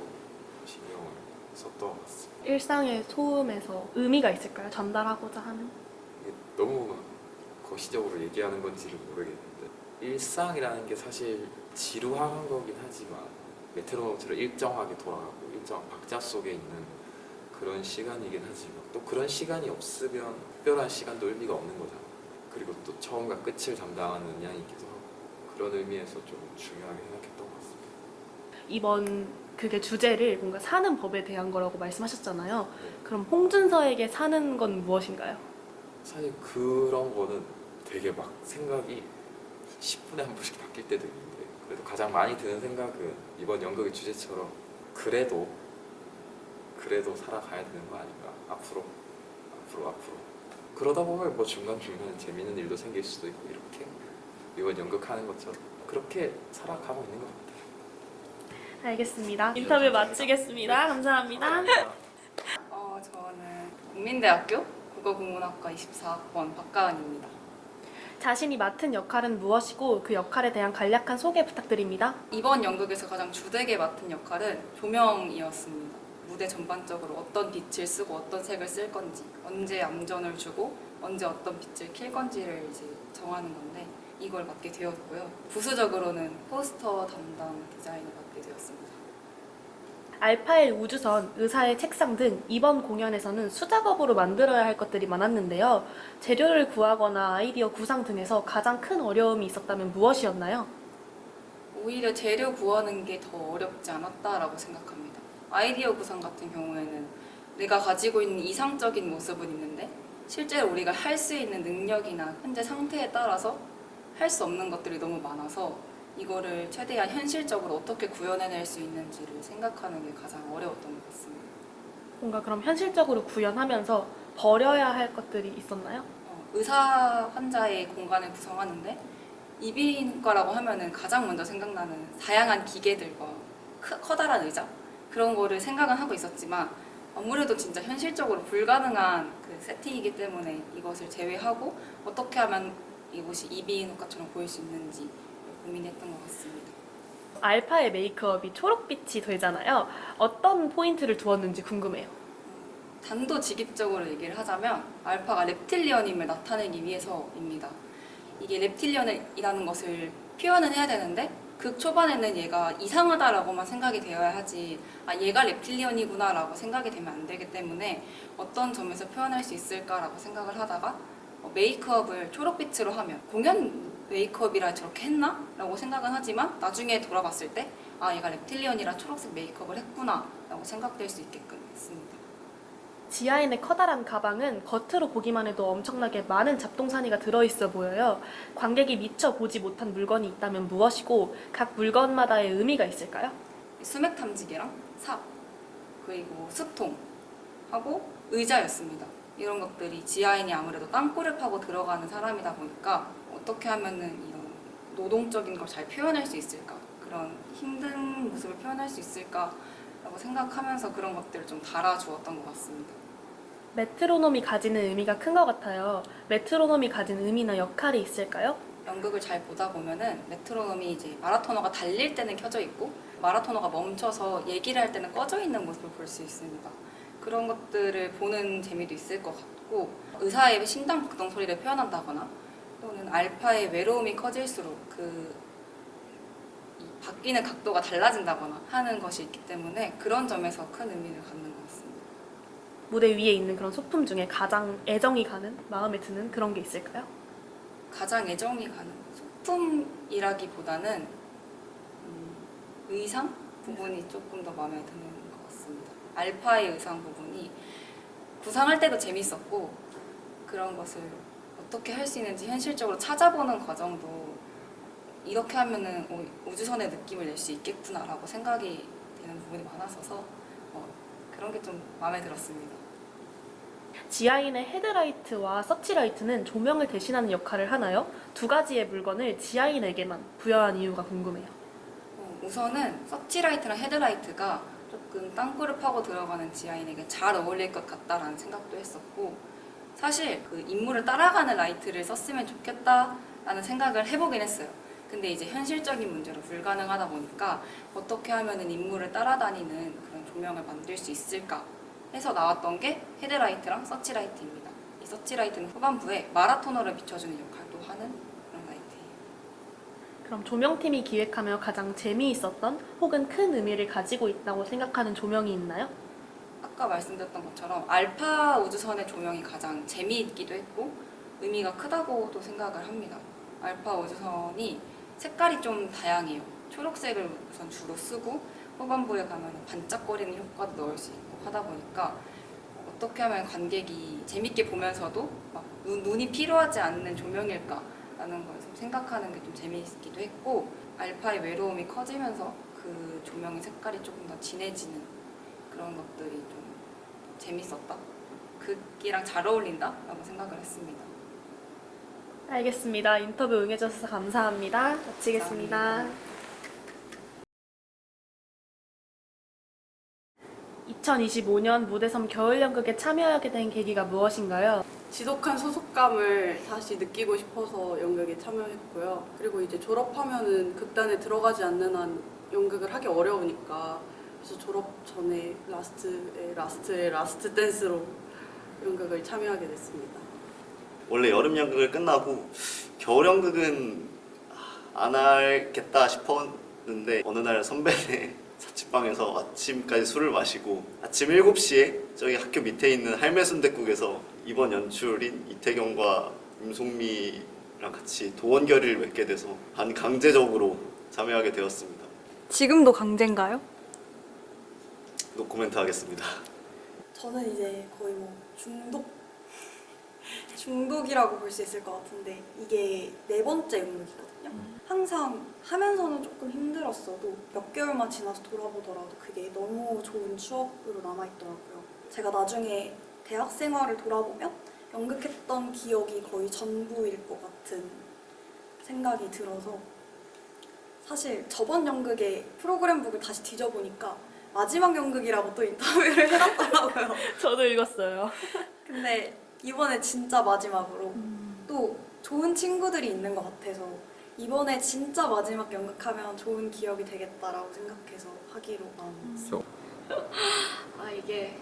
신경을 썼던 것 같습니다. 일상의 소음에서 의미가 있을까요? 전달하고자 하는? 이게 너무 거시적으로 얘기하는 건지를 모르겠는데 일상이라는 게 사실 지루한 거긴 하지만 메트로놈처럼 일정하게 돌아가고 일정한 박자 속에 있는 그런 시간이긴 하지만 또 그런 시간이 없으면 특별한 시간도 의미가 없는 거잖아요. 그리고 또 처음과 끝을 담당하는 음향이기도 하고 그런 의미에서 좀 중요하게 생각했던 것 같습니다. 이번 그게 주제를 뭔가 사는 법에 대한 거라고 말씀하셨잖아요. 그럼 홍준서에게 사는 건 무엇인가요? 사실 그런 거는 되게 막 생각이 10분에 한 번씩 바뀔 때도 있는데 그래도 가장 많이 드는 생각은 이번 연극의 주제처럼 그래도 살아가야 되는 거 아닌가 앞으로 그러다 보면 뭐 중간중간에 재밌는 일도 생길 수도 있고 이렇게 이번 연극하는 것처럼 그렇게 살아가고 있는 것 같아요. 알겠습니다. 인터뷰 마치겠습니다. 감사합니다. 저는 국민대학교 국어국문학과 24학번 박가은입니다. 자신이 맡은 역할은 무엇이고 그 역할에 대한 간략한 소개 부탁드립니다. 이번 연극에서 가장 주되게 맡은 역할은 조명이었습니다. 무대 전반적으로 어떤 빛을 쓰고 어떤 색을 쓸 건지, 언제 암전을 주고 언제 어떤 빛을 킬 건지를 이제 정하는 건데 이걸 맡게 되었고요. 부수적으로는 포스터 담당 디자인을 맡게 되었습니다. 알파엘 우주선, 의사의 책상 등 이번 공연에서는 수작업으로 만들어야 할 것들이 많았는데요. 재료를 구하거나 아이디어 구상 등에서 가장 큰 어려움이 있었다면 무엇이었나요? 오히려 재료 구하는 게 더 어렵지 않았다라고 생각합니다. 아이디어 구상 같은 경우에는 내가 가지고 있는 이상적인 모습은 있는데 실제로 우리가 할 수 있는 능력이나 현재 상태에 따라서 할 수 없는 것들이 너무 많아서 이거를 최대한 현실적으로 어떻게 구현해낼 수 있는지를 생각하는 게 가장 어려웠던 것 같습니다. 뭔가 그럼 현실적으로 구현하면서 버려야 할 것들이 있었나요? 의사 환자의 공간을 구성하는데 이비인후과라고 하면은 가장 먼저 생각나는 다양한 기계들과 커다란 의자 그런 거를 생각은 하고 있었지만 아무래도 진짜 현실적으로 불가능한 그 세팅이기 때문에 이것을 제외하고 어떻게 하면 이곳이 이비인후과처럼 보일 수 있는지 고민했던 것 같습니다. 알파의 메이크업이 초록빛이 되잖아요. 어떤 포인트를 두었는지 궁금해요. 단도직입적으로 얘기를 하자면 알파가 reptilian임을 나타내기 위해서입니다. 이게 reptilian이라는 것을 표현은 해야 되는데 극 초반에는 얘가 이상하다라고만 생각이 되어야 하지 얘가 reptilian이구나 라고 생각이 되면 안 되기 때문에 어떤 점에서 표현할 수 있을까라고 생각을 하다가 메이크업을 초록빛으로 하면 공연 메이크업이라 저렇게 했나? 라고 생각은 하지만 나중에 돌아봤을 때 얘가 reptilian이라 초록색 메이크업을 했구나 라고 생각될 수 있게끔 했습니다. 지하인의 커다란 가방은 겉으로 보기만 해도 엄청나게 많은 잡동사니가 들어있어 보여요. 관객이 미처 보지 못한 물건이 있다면 무엇이고 각 물건마다의 의미가 있을까요? 수맥 탐지기랑 삽, 그리고 습통하고 의자였습니다. 이런 것들이 지하인이 아무래도 땅굴을 파고 들어가는 사람이다 보니까 어떻게 하면은 이런 노동적인 걸 잘 표현할 수 있을까, 그런 힘든 모습을 표현할 수 있을까라고 생각하면서 그런 것들을 좀 달아주었던 것 같습니다. 메트로놈이 가지는 의미가 큰 것 같아요. 메트로놈이 가진 의미나 역할이 있을까요? 연극을 잘 보다 보면은 메트로놈이 이제 마라토너가 달릴 때는 켜져 있고 마라토너가 멈춰서 얘기를 할 때는 꺼져 있는 모습을 볼 수 있습니다. 그런 것들을 보는 재미도 있을 것 같고, 의사의 심장 박동 소리를 표현한다거나 또는 알파의 외로움이 커질수록 이 바뀌는 각도가 달라진다거나 하는 것이 있기 때문에 그런 점에서 큰 의미를 갖는 것 같습니다. 무대 위에 있는 그런 소품 중에 가장 애정이 가는, 마음에 드는 그런 게 있을까요? 가장 애정이 가는 소품이라기보다는 의상 부분이 조금 더 마음에 드는 것 같습니다. 알파의 의상 부분이 구상할 때도 재밌었고, 그런 것을 어떻게 할 수 있는지 현실적으로 찾아보는 과정도 이렇게 하면은 우주선의 느낌을 낼 수 있겠구나라고 생각이 되는 부분이 많았어서 그런 게 좀 마음에 들었습니다. 지하인의 헤드라이트와 서치라이트는 조명을 대신하는 역할을 하나요? 두 가지의 물건을 지하인에게만 부여한 이유가 궁금해요. 우선은 서치라이트랑 헤드라이트가 조금 땅굴을 파고 들어가는 지하인에게 잘 어울릴 것 같다라는 생각도 했었고, 사실 그 인물을 따라가는 라이트를 썼으면 좋겠다라는 생각을 해보긴 했어요. 근데 이제 현실적인 문제로 불가능하다 보니까 어떻게 하면은 인물을 따라다니는 그런 조명을 만들 수 있을까 해서 나왔던 게 헤드라이트랑 서치라이트입니다. 이 서치라이트는 후반부에 마라토너를 비춰주는 역할도 하는 그런 라이트예요. 그럼 조명팀이 기획하며 가장 재미있었던 혹은 큰 의미를 가지고 있다고 생각하는 조명이 있나요? 아까 말씀드렸던 것처럼 알파 우주선의 조명이 가장 재미있기도 했고 의미가 크다고도 생각을 합니다. 알파 우주선이 색깔이 좀 다양해요. 초록색을 우선 주로 쓰고 후반부에 가면 반짝거리는 효과도 넣을 수 있고 하다 보니까 어떻게 하면 관객이 재밌게 보면서도 막 눈이 필요하지 않는 조명일까라는 걸 생각하는 게 좀 재미있기도 했고, 알파의 외로움이 커지면서 그 조명의 색깔이 조금 더 진해지는 그런 것들이 좀 재밌었다, 극이랑 잘 어울린다라고 생각을 했습니다. 알겠습니다. 인터뷰 응해주셔서 감사합니다. 마치겠습니다. 감사합니다. 2025년 무대섬 겨울연극에 참여하게 된 계기가 무엇인가요? 지독한 소속감을 다시 느끼고 싶어서 연극에 참여했고요. 그리고 이제 졸업하면은 극단에 들어가지 않는 한 연극을 하기 어려우니까, 그래서 졸업 전에 라스트 댄스로 연극을 참여하게 됐습니다. 원래 여름 연극을 끝나고 겨울 연극은 안 하겠다 싶었는데 어느 날 선배네 자취방에서 아침까지 술을 마시고 아침 7시에 저기 학교 밑에 있는 할매순댓국에서 이번 연출인 이태경과 임송미랑 같이 도원결의를 맺게 돼서 반강제적으로 참여하게 되었습니다. 지금도 강제인가요? 노코멘트 하겠습니다. 저는 이제 거의 뭐 중독이라고 볼 수 있을 것 같은데, 이게 4번째 연극이거든요. 항상 하면서는 조금 힘들었어도 몇 개월만 지나서 돌아보더라도 그게 너무 좋은 추억으로 남아있더라고요. 제가 나중에 대학 생활을 돌아보면 연극했던 기억이 거의 전부일 것 같은 생각이 들어서, 사실 저번 연극의 프로그램북을 다시 뒤져보니까 마지막 연극이라고 또 인터뷰를 해놨더라고요. 저도 읽었어요. 근데 이번에 진짜 마지막으로 또 좋은 친구들이 있는 것 같아서 이번에 진짜 마지막 연극하면 좋은 기억이 되겠다라고 생각해서 하기로 마음먹었어요. 이게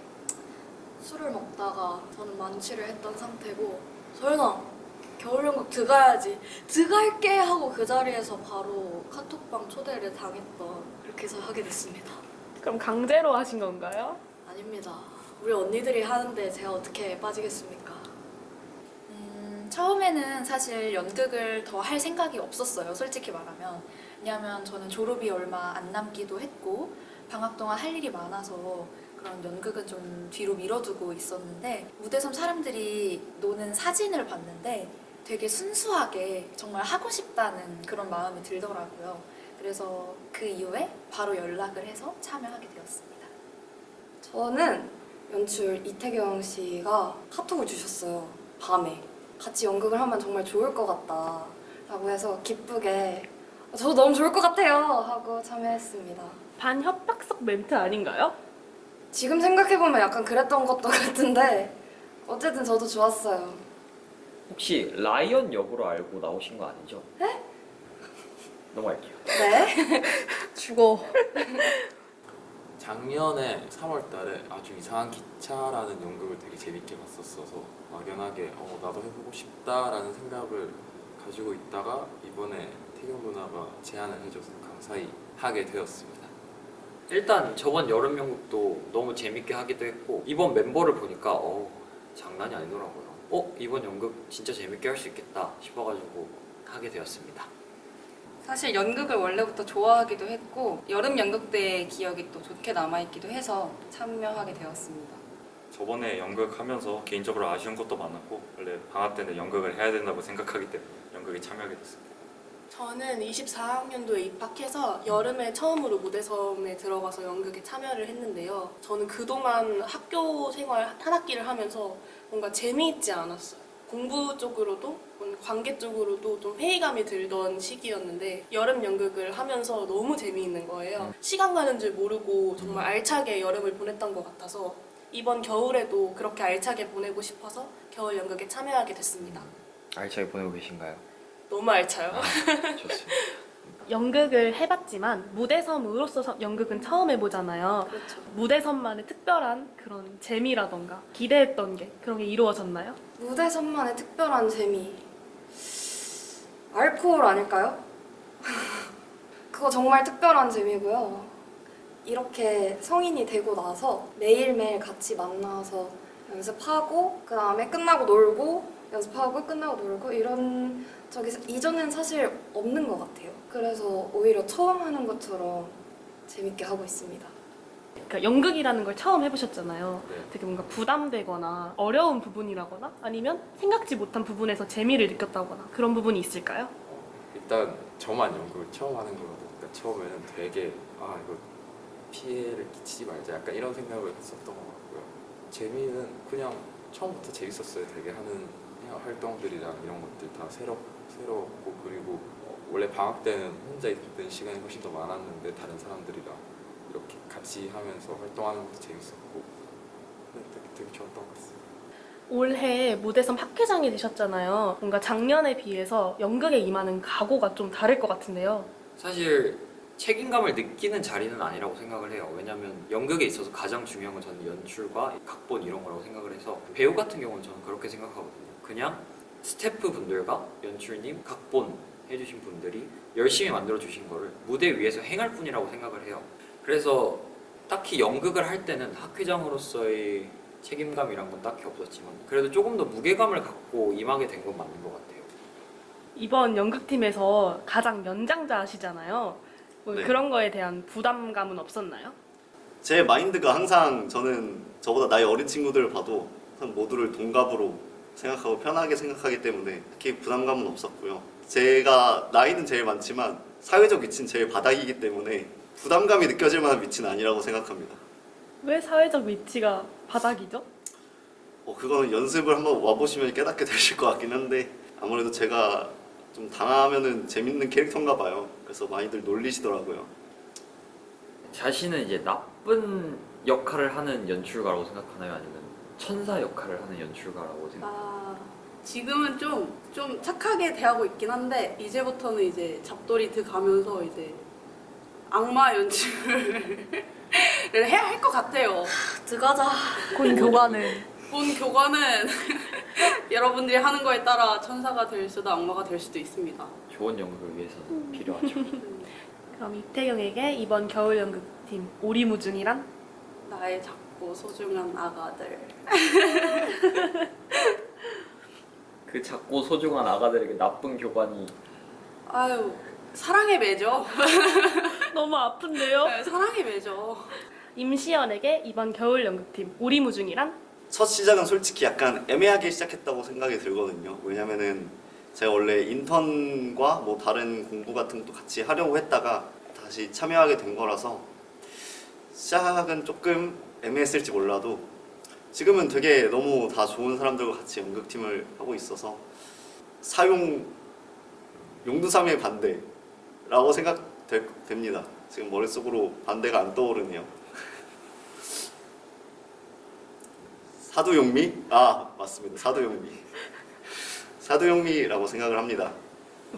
술을 먹다가 저는 만취를 했던 상태고, 설마 겨울연극 들어갈게 하고 그 자리에서 바로 카톡방 초대를 당했던, 그렇게 해서 하게 됐습니다. 그럼 강제로 하신 건가요? 아닙니다. 우리 언니들이 하는데 제가 어떻게 빠지겠습니까? 처음에는 사실 연극을 더 할 생각이 없었어요, 솔직히 말하면. 왜냐하면 저는 졸업이 얼마 안 남기도 했고 방학 동안 할 일이 많아서 그런 연극은 좀 뒤로 밀어두고 있었는데 무대섬 사람들이 노는 사진을 봤는데 되게 순수하게 정말 하고 싶다는 그런 마음이 들더라고요. 그래서 그 이후에 바로 연락을 해서 참여하게 되었습니다. 저는 연출 이태경 씨가 카톡을 주셨어요. 밤에. 같이 연극을 하면 정말 좋을 것 같다 라고 해서 기쁘게 저도 너무 좋을 것 같아요 하고 참여했습니다. 반협박성 멘트 아닌가요? 지금 생각해보면 약간 그랬던 것도 같은데 어쨌든 저도 좋았어요. 혹시 라이언 역으로 알고 나오신 거 아니죠? 네? 넘어갈게요. 네? 죽어. 작년에 3월 달에 아주 이상한 기차라는 연극을 되게 재밌게 봤었어서 막연하게 나도 해보고 싶다라는 생각을 가지고 있다가 이번에 태경 누나가 제안을 해줘서 감사히 하게 되었습니다. 일단 저번 여름 연극도 너무 재밌게 하기도 했고 이번 멤버를 보니까 장난이 아니더라고요. 이번 연극 진짜 재밌게 할 수 있겠다 싶어가지고 하게 되었습니다. 사실 연극을 원래부터 좋아하기도 했고 여름 연극 때의 기억이 또 좋게 남아있기도 해서 참여하게 되었습니다. 저번에 연극 하면서 개인적으로 아쉬운 것도 많았고 원래 방학 때는 연극을 해야 된다고 생각하기 때문에 연극에 참여하게 됐습니다. 저는 24학년도에 입학해서 여름에 처음으로 무대섬에 들어가서 연극에 참여를 했는데요. 저는 그동안 학교 생활 한 학기를 하면서 뭔가 재미있지 않았어요. 공부 쪽으로도 관계 쪽으로도 좀 회의감이 들던 시기였는데 여름 연극을 하면서 너무 재미있는 거예요. 시간 가는 줄 모르고 정말 알차게 여름을 보냈던 것 같아서 이번 겨울에도 그렇게 알차게 보내고 싶어서 겨울 연극에 참여하게 됐습니다. 알차게 보내고 계신가요? 너무 알차요. 좋습니다. 연극을 해봤지만 무대섬으로서 연극은 처음 해보잖아요. 그렇죠. 무대섬만의 특별한 그런 재미라던가 기대했던 게 그런 게 이루어졌나요? 무대섬만의 특별한 재미. 알코올 아닐까요? 그거 정말 특별한 재미고요. 이렇게 성인이 되고 나서 매일매일 같이 만나서 연습하고 그 다음에 끝나고 놀고 연습하고 끝나고 놀고 이런 적이 이전엔 사실 없는 것 같아요. 그래서 오히려 처음 하는 것처럼 재밌게 하고 있습니다. 그러니까 연극이라는 걸 처음 해보셨잖아요. 네. 되게 뭔가 부담되거나 어려운 부분이라거나 아니면 생각지 못한 부분에서 재미를 느꼈다거나 그런 부분이 있을까요? 일단 저만 연극을 처음 하는 거다 보니까 처음에는 되게 이거 피해를 끼치지 말자 약간 이런 생각을 했었던 것 같고요. 재미는 그냥 처음부터 재밌었어요. 되게 하는 활동들이랑 이런 것들 다 새롭고 그리고 원래 방학 때는 혼자 있던 시간이 훨씬 더 많았는데 다른 사람들이랑 이렇게 같이 하면서 활동하는 것도 재밌었고 되게 좋았던 것 같습니다. 올해 무대섬 학회장이 되셨잖아요. 뭔가 작년에 비해서 연극에 임하는 각오가 좀 다를 것 같은데요. 사실 책임감을 느끼는 자리는 아니라고 생각을 해요. 왜냐하면 연극에 있어서 가장 중요한 건 저는 연출과 각본 이런 거라고 생각을 해서 배우 같은 경우는 저는 그렇게 생각하거든요. 그냥 스태프분들과 연출님, 각본 해주신 분들이 열심히 만들어주신 거를 무대 위에서 행할 뿐이라고 생각을 해요. 그래서 딱히 연극을 할 때는 학회장으로서의 책임감이란 건 딱히 없었지만 그래도 조금 더 무게감을 갖고 임하게 된 건 맞는 것 같아요. 이번 연극팀에서 가장 연장자시잖아요. 뭐 네. 그런 거에 대한 부담감은 없었나요? 제 마인드가 항상 저는 저보다 나이 어린 친구들을 봐도 모두를 동갑으로 생각하고 편하게 생각하기 때문에 특히 부담감은 없었고요. 제가 나이는 제일 많지만 사회적 위치는 제일 바닥이기 때문에 부담감이 느껴질 만한 위치는 아니라고 생각합니다. 왜 사회적 위치가 바닥이죠? 그거는 연습을 한번 와보시면 깨닫게 되실 것 같긴 한데 아무래도 제가 좀 당하면은 재밌는 캐릭터인가 봐요. 그래서 많이들 놀리시더라고요. 자신은 이제 나쁜 역할을 하는 연출가라고 생각하나요? 아니면 천사 역할을 하는 연출가라고 생각하나요? 지금은 좀 착하게 대하고 있긴 한데 이제부터는 이제 잡돌이 들어가면서 이제 악마 연출을 해야 할 것 같아요. 들어가자. 곧 교관을. 본 교관은 여러분들이 하는 거에 따라 천사가 될 수도 악마가 될 수도 있습니다. 좋은 연극을 위해서는 필요하죠. 그럼 이태경에게 이번 겨울 연극팀 오리무중이란? 나의 작고 소중한 아가들. 그 작고 소중한 아가들에게 나쁜 교관이 아유, 사랑의 매죠. 너무 아픈데요? 네, 사랑의 매죠. 임시연에게 이번 겨울 연극팀 오리무중이란? 첫 시작은 솔직히 약간 애매하게 시작했다고 생각이 들거든요. 왜냐면은 제가 원래 인턴과 뭐 다른 공부 같은 것도 같이 하려고 했다가 다시 참여하게 된 거라서 시작은 조금 애매했을지 몰라도 지금은 되게 너무 다 좋은 사람들과 같이 연극팀을 하고 있어서 용두삼의 반대라고 생각됩니다. 지금 머릿속으로 반대가 안 떠오르네요. 사두용미? 아, 맞습니다. 사두용미. 사두용미라고 생각을 합니다.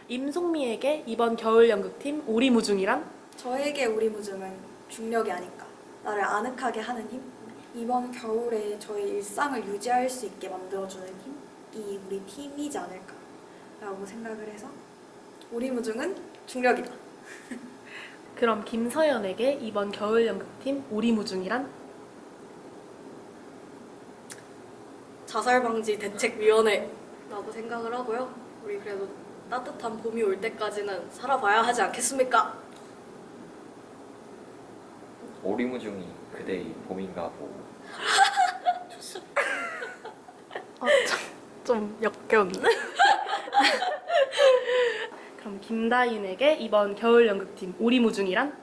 임송미에게 이번 겨울 연극팀 오리무중이란? 저에게 오리무중은 중력이 아닐까. 나를 아늑하게 하는 힘. 이번 겨울에 저의 일상을 유지할 수 있게 만들어주는 힘이 우리 팀이지 않을까라고 생각을 해서 오리무중은 중력이다. 그럼 김서연에게 이번 겨울 연극팀 오리무중이란? 자살방지대책위원회라고 생각을 하고요. 우리 그래도 따뜻한 봄이 올 때까지는 살아봐야 하지 않겠습니까? 오리무중이 그대의 봄인가 보고. 좋습니다. 좀 역겨운데? 그럼 김다인에게 이번 겨울 연극팀 오리무중이란?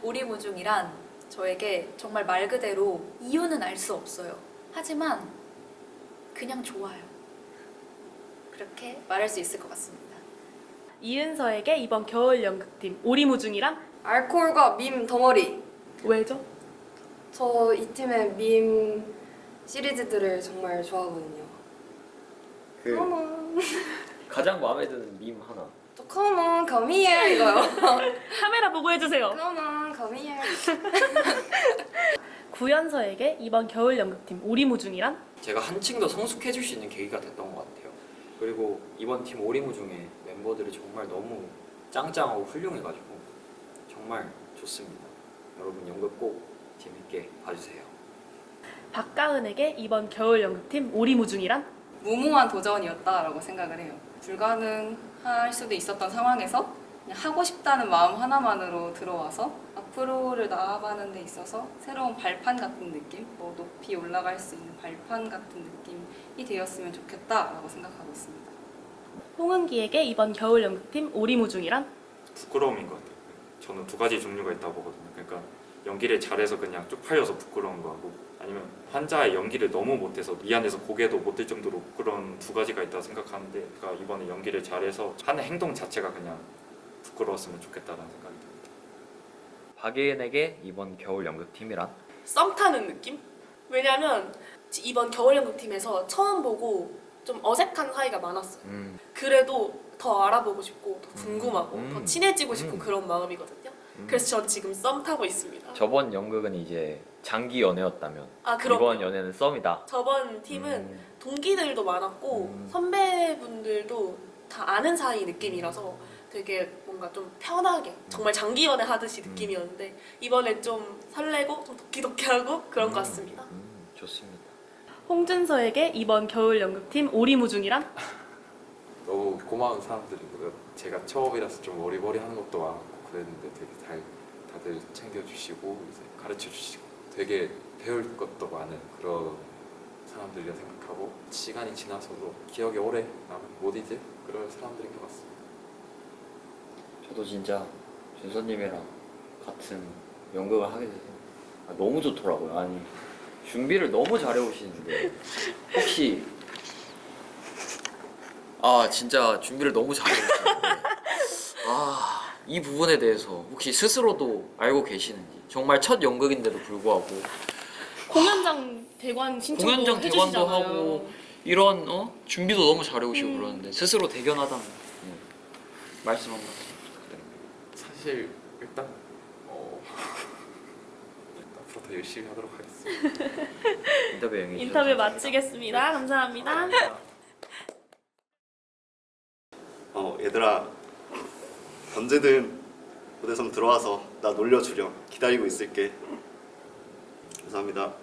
오리무중이란 저에게 정말 말 그대로 이유는 알 수 없어요. 하지만 그냥 좋아요. 그렇게 말할 수 있을 것 같습니다. 이은서에게 이번 겨울 연극팀 오리무중이란? 알코올과 밈 덩어리. 왜죠? 저 이 팀의 밈 시리즈들을 정말 좋아하거든요. Come on, 가장 마음에 드는 밈 하나. 또 come on, come here 이거요. 카메라 보고 해주세요. Come on, come here. 구연서에게 이번 겨울 연극팀 오리무중이란? 제가 한층 더 성숙해질 수 있는 계기가 됐던 것 같아요. 그리고 이번 팀 오리무중에 멤버들이 정말 너무 짱짱하고 훌륭해가지고 정말 좋습니다. 여러분 연극 꼭 재밌게 봐주세요. 박가은에게 이번 겨울 연극팀 오리무중이란? 무모한 도전이었다라고 생각을 해요. 불가능할 수도 있었던 상황에서 그냥 하고 싶다는 마음 하나만으로 들어와서 앞으로를 나아가는 데 있어서 새로운 발판 같은 느낌, 뭐 높이 올라갈 수 있는 발판 같은 느낌이 되었으면 좋겠다라고 생각하고 있습니다. 홍은기에게 이번 겨울 연극팀 오리무중이란? 부끄러움인 것 같아요. 저는 두 가지 종류가 있다고 보거든요. 그러니까 연기를 잘해서 그냥 쪽팔려서 부끄러운 거하고 아니면 환자의 연기를 너무 못해서 미안해서 고개도 못 들 정도로 부끄러운 두 가지가 있다고 생각하는데 제가 이번에 연기를 잘해서 하는 행동 자체가 그냥 부끄러웠으면 좋겠다는 생각이 듭니다. 박예은에게 이번 겨울 연극팀이란? 썸 타는 느낌? 왜냐면 이번 겨울 연극팀에서 처음 보고 좀 어색한 사이가 많았어요. 그래도 더 알아보고 싶고 더 궁금하고 더 친해지고 싶고 그런 마음이거든요. 그래서 전 지금 썸 타고 있습니다. 저번 연극은 이제 장기 연애였다면 그럼 이번 연애는 썸이다. 저번 팀은 동기들도 많았고 선배분들도 다 아는 사이 느낌이라서 되게 뭔가 좀 편하게 정말 장기 연애 하듯이 느낌이었는데 이번엔 좀 설레고 좀 도끼도끼하고 그런 것 같습니다. 좋습니다. 홍준서에게 이번 겨울 연극팀 오리무중이란? 너무 고마운 사람들이고요. 제가 처음이라서 좀 어리버리하는 것도 많고 그랬는데 되게 다들 챙겨주시고 이제 가르쳐주시고 되게 배울 것도 많은 그런 사람들이라 생각하고 시간이 지나서도 기억에 오래 남은 못 잊을 그런 사람들인 것 같습니다. 저도 진짜 준서님이랑 같은 연극을 하게 돼서 너무 좋더라고요. 아니 준비를 너무 잘해 오시는데 혹시 진짜 준비를 너무 잘해 오시는데 이 부분에 대해서 혹시 스스로도 알고 계시는지 정말 첫 연극인데도 불구하고 공연장 대관 신청도 공연장 대관도 해주시잖아요. 하고 이런 준비도 너무 잘해 오시고 그러는데 스스로 대견하다면 말씀 한번 부탁드립니다. 사실 일단 앞으로 더 열심히 하도록 하겠습니다. 인터뷰 마치겠습니다. 감사합니다. 얘들아 언제든 무대섬 들어와서 나 놀려주렴. 기다리고 있을게. 감사합니다.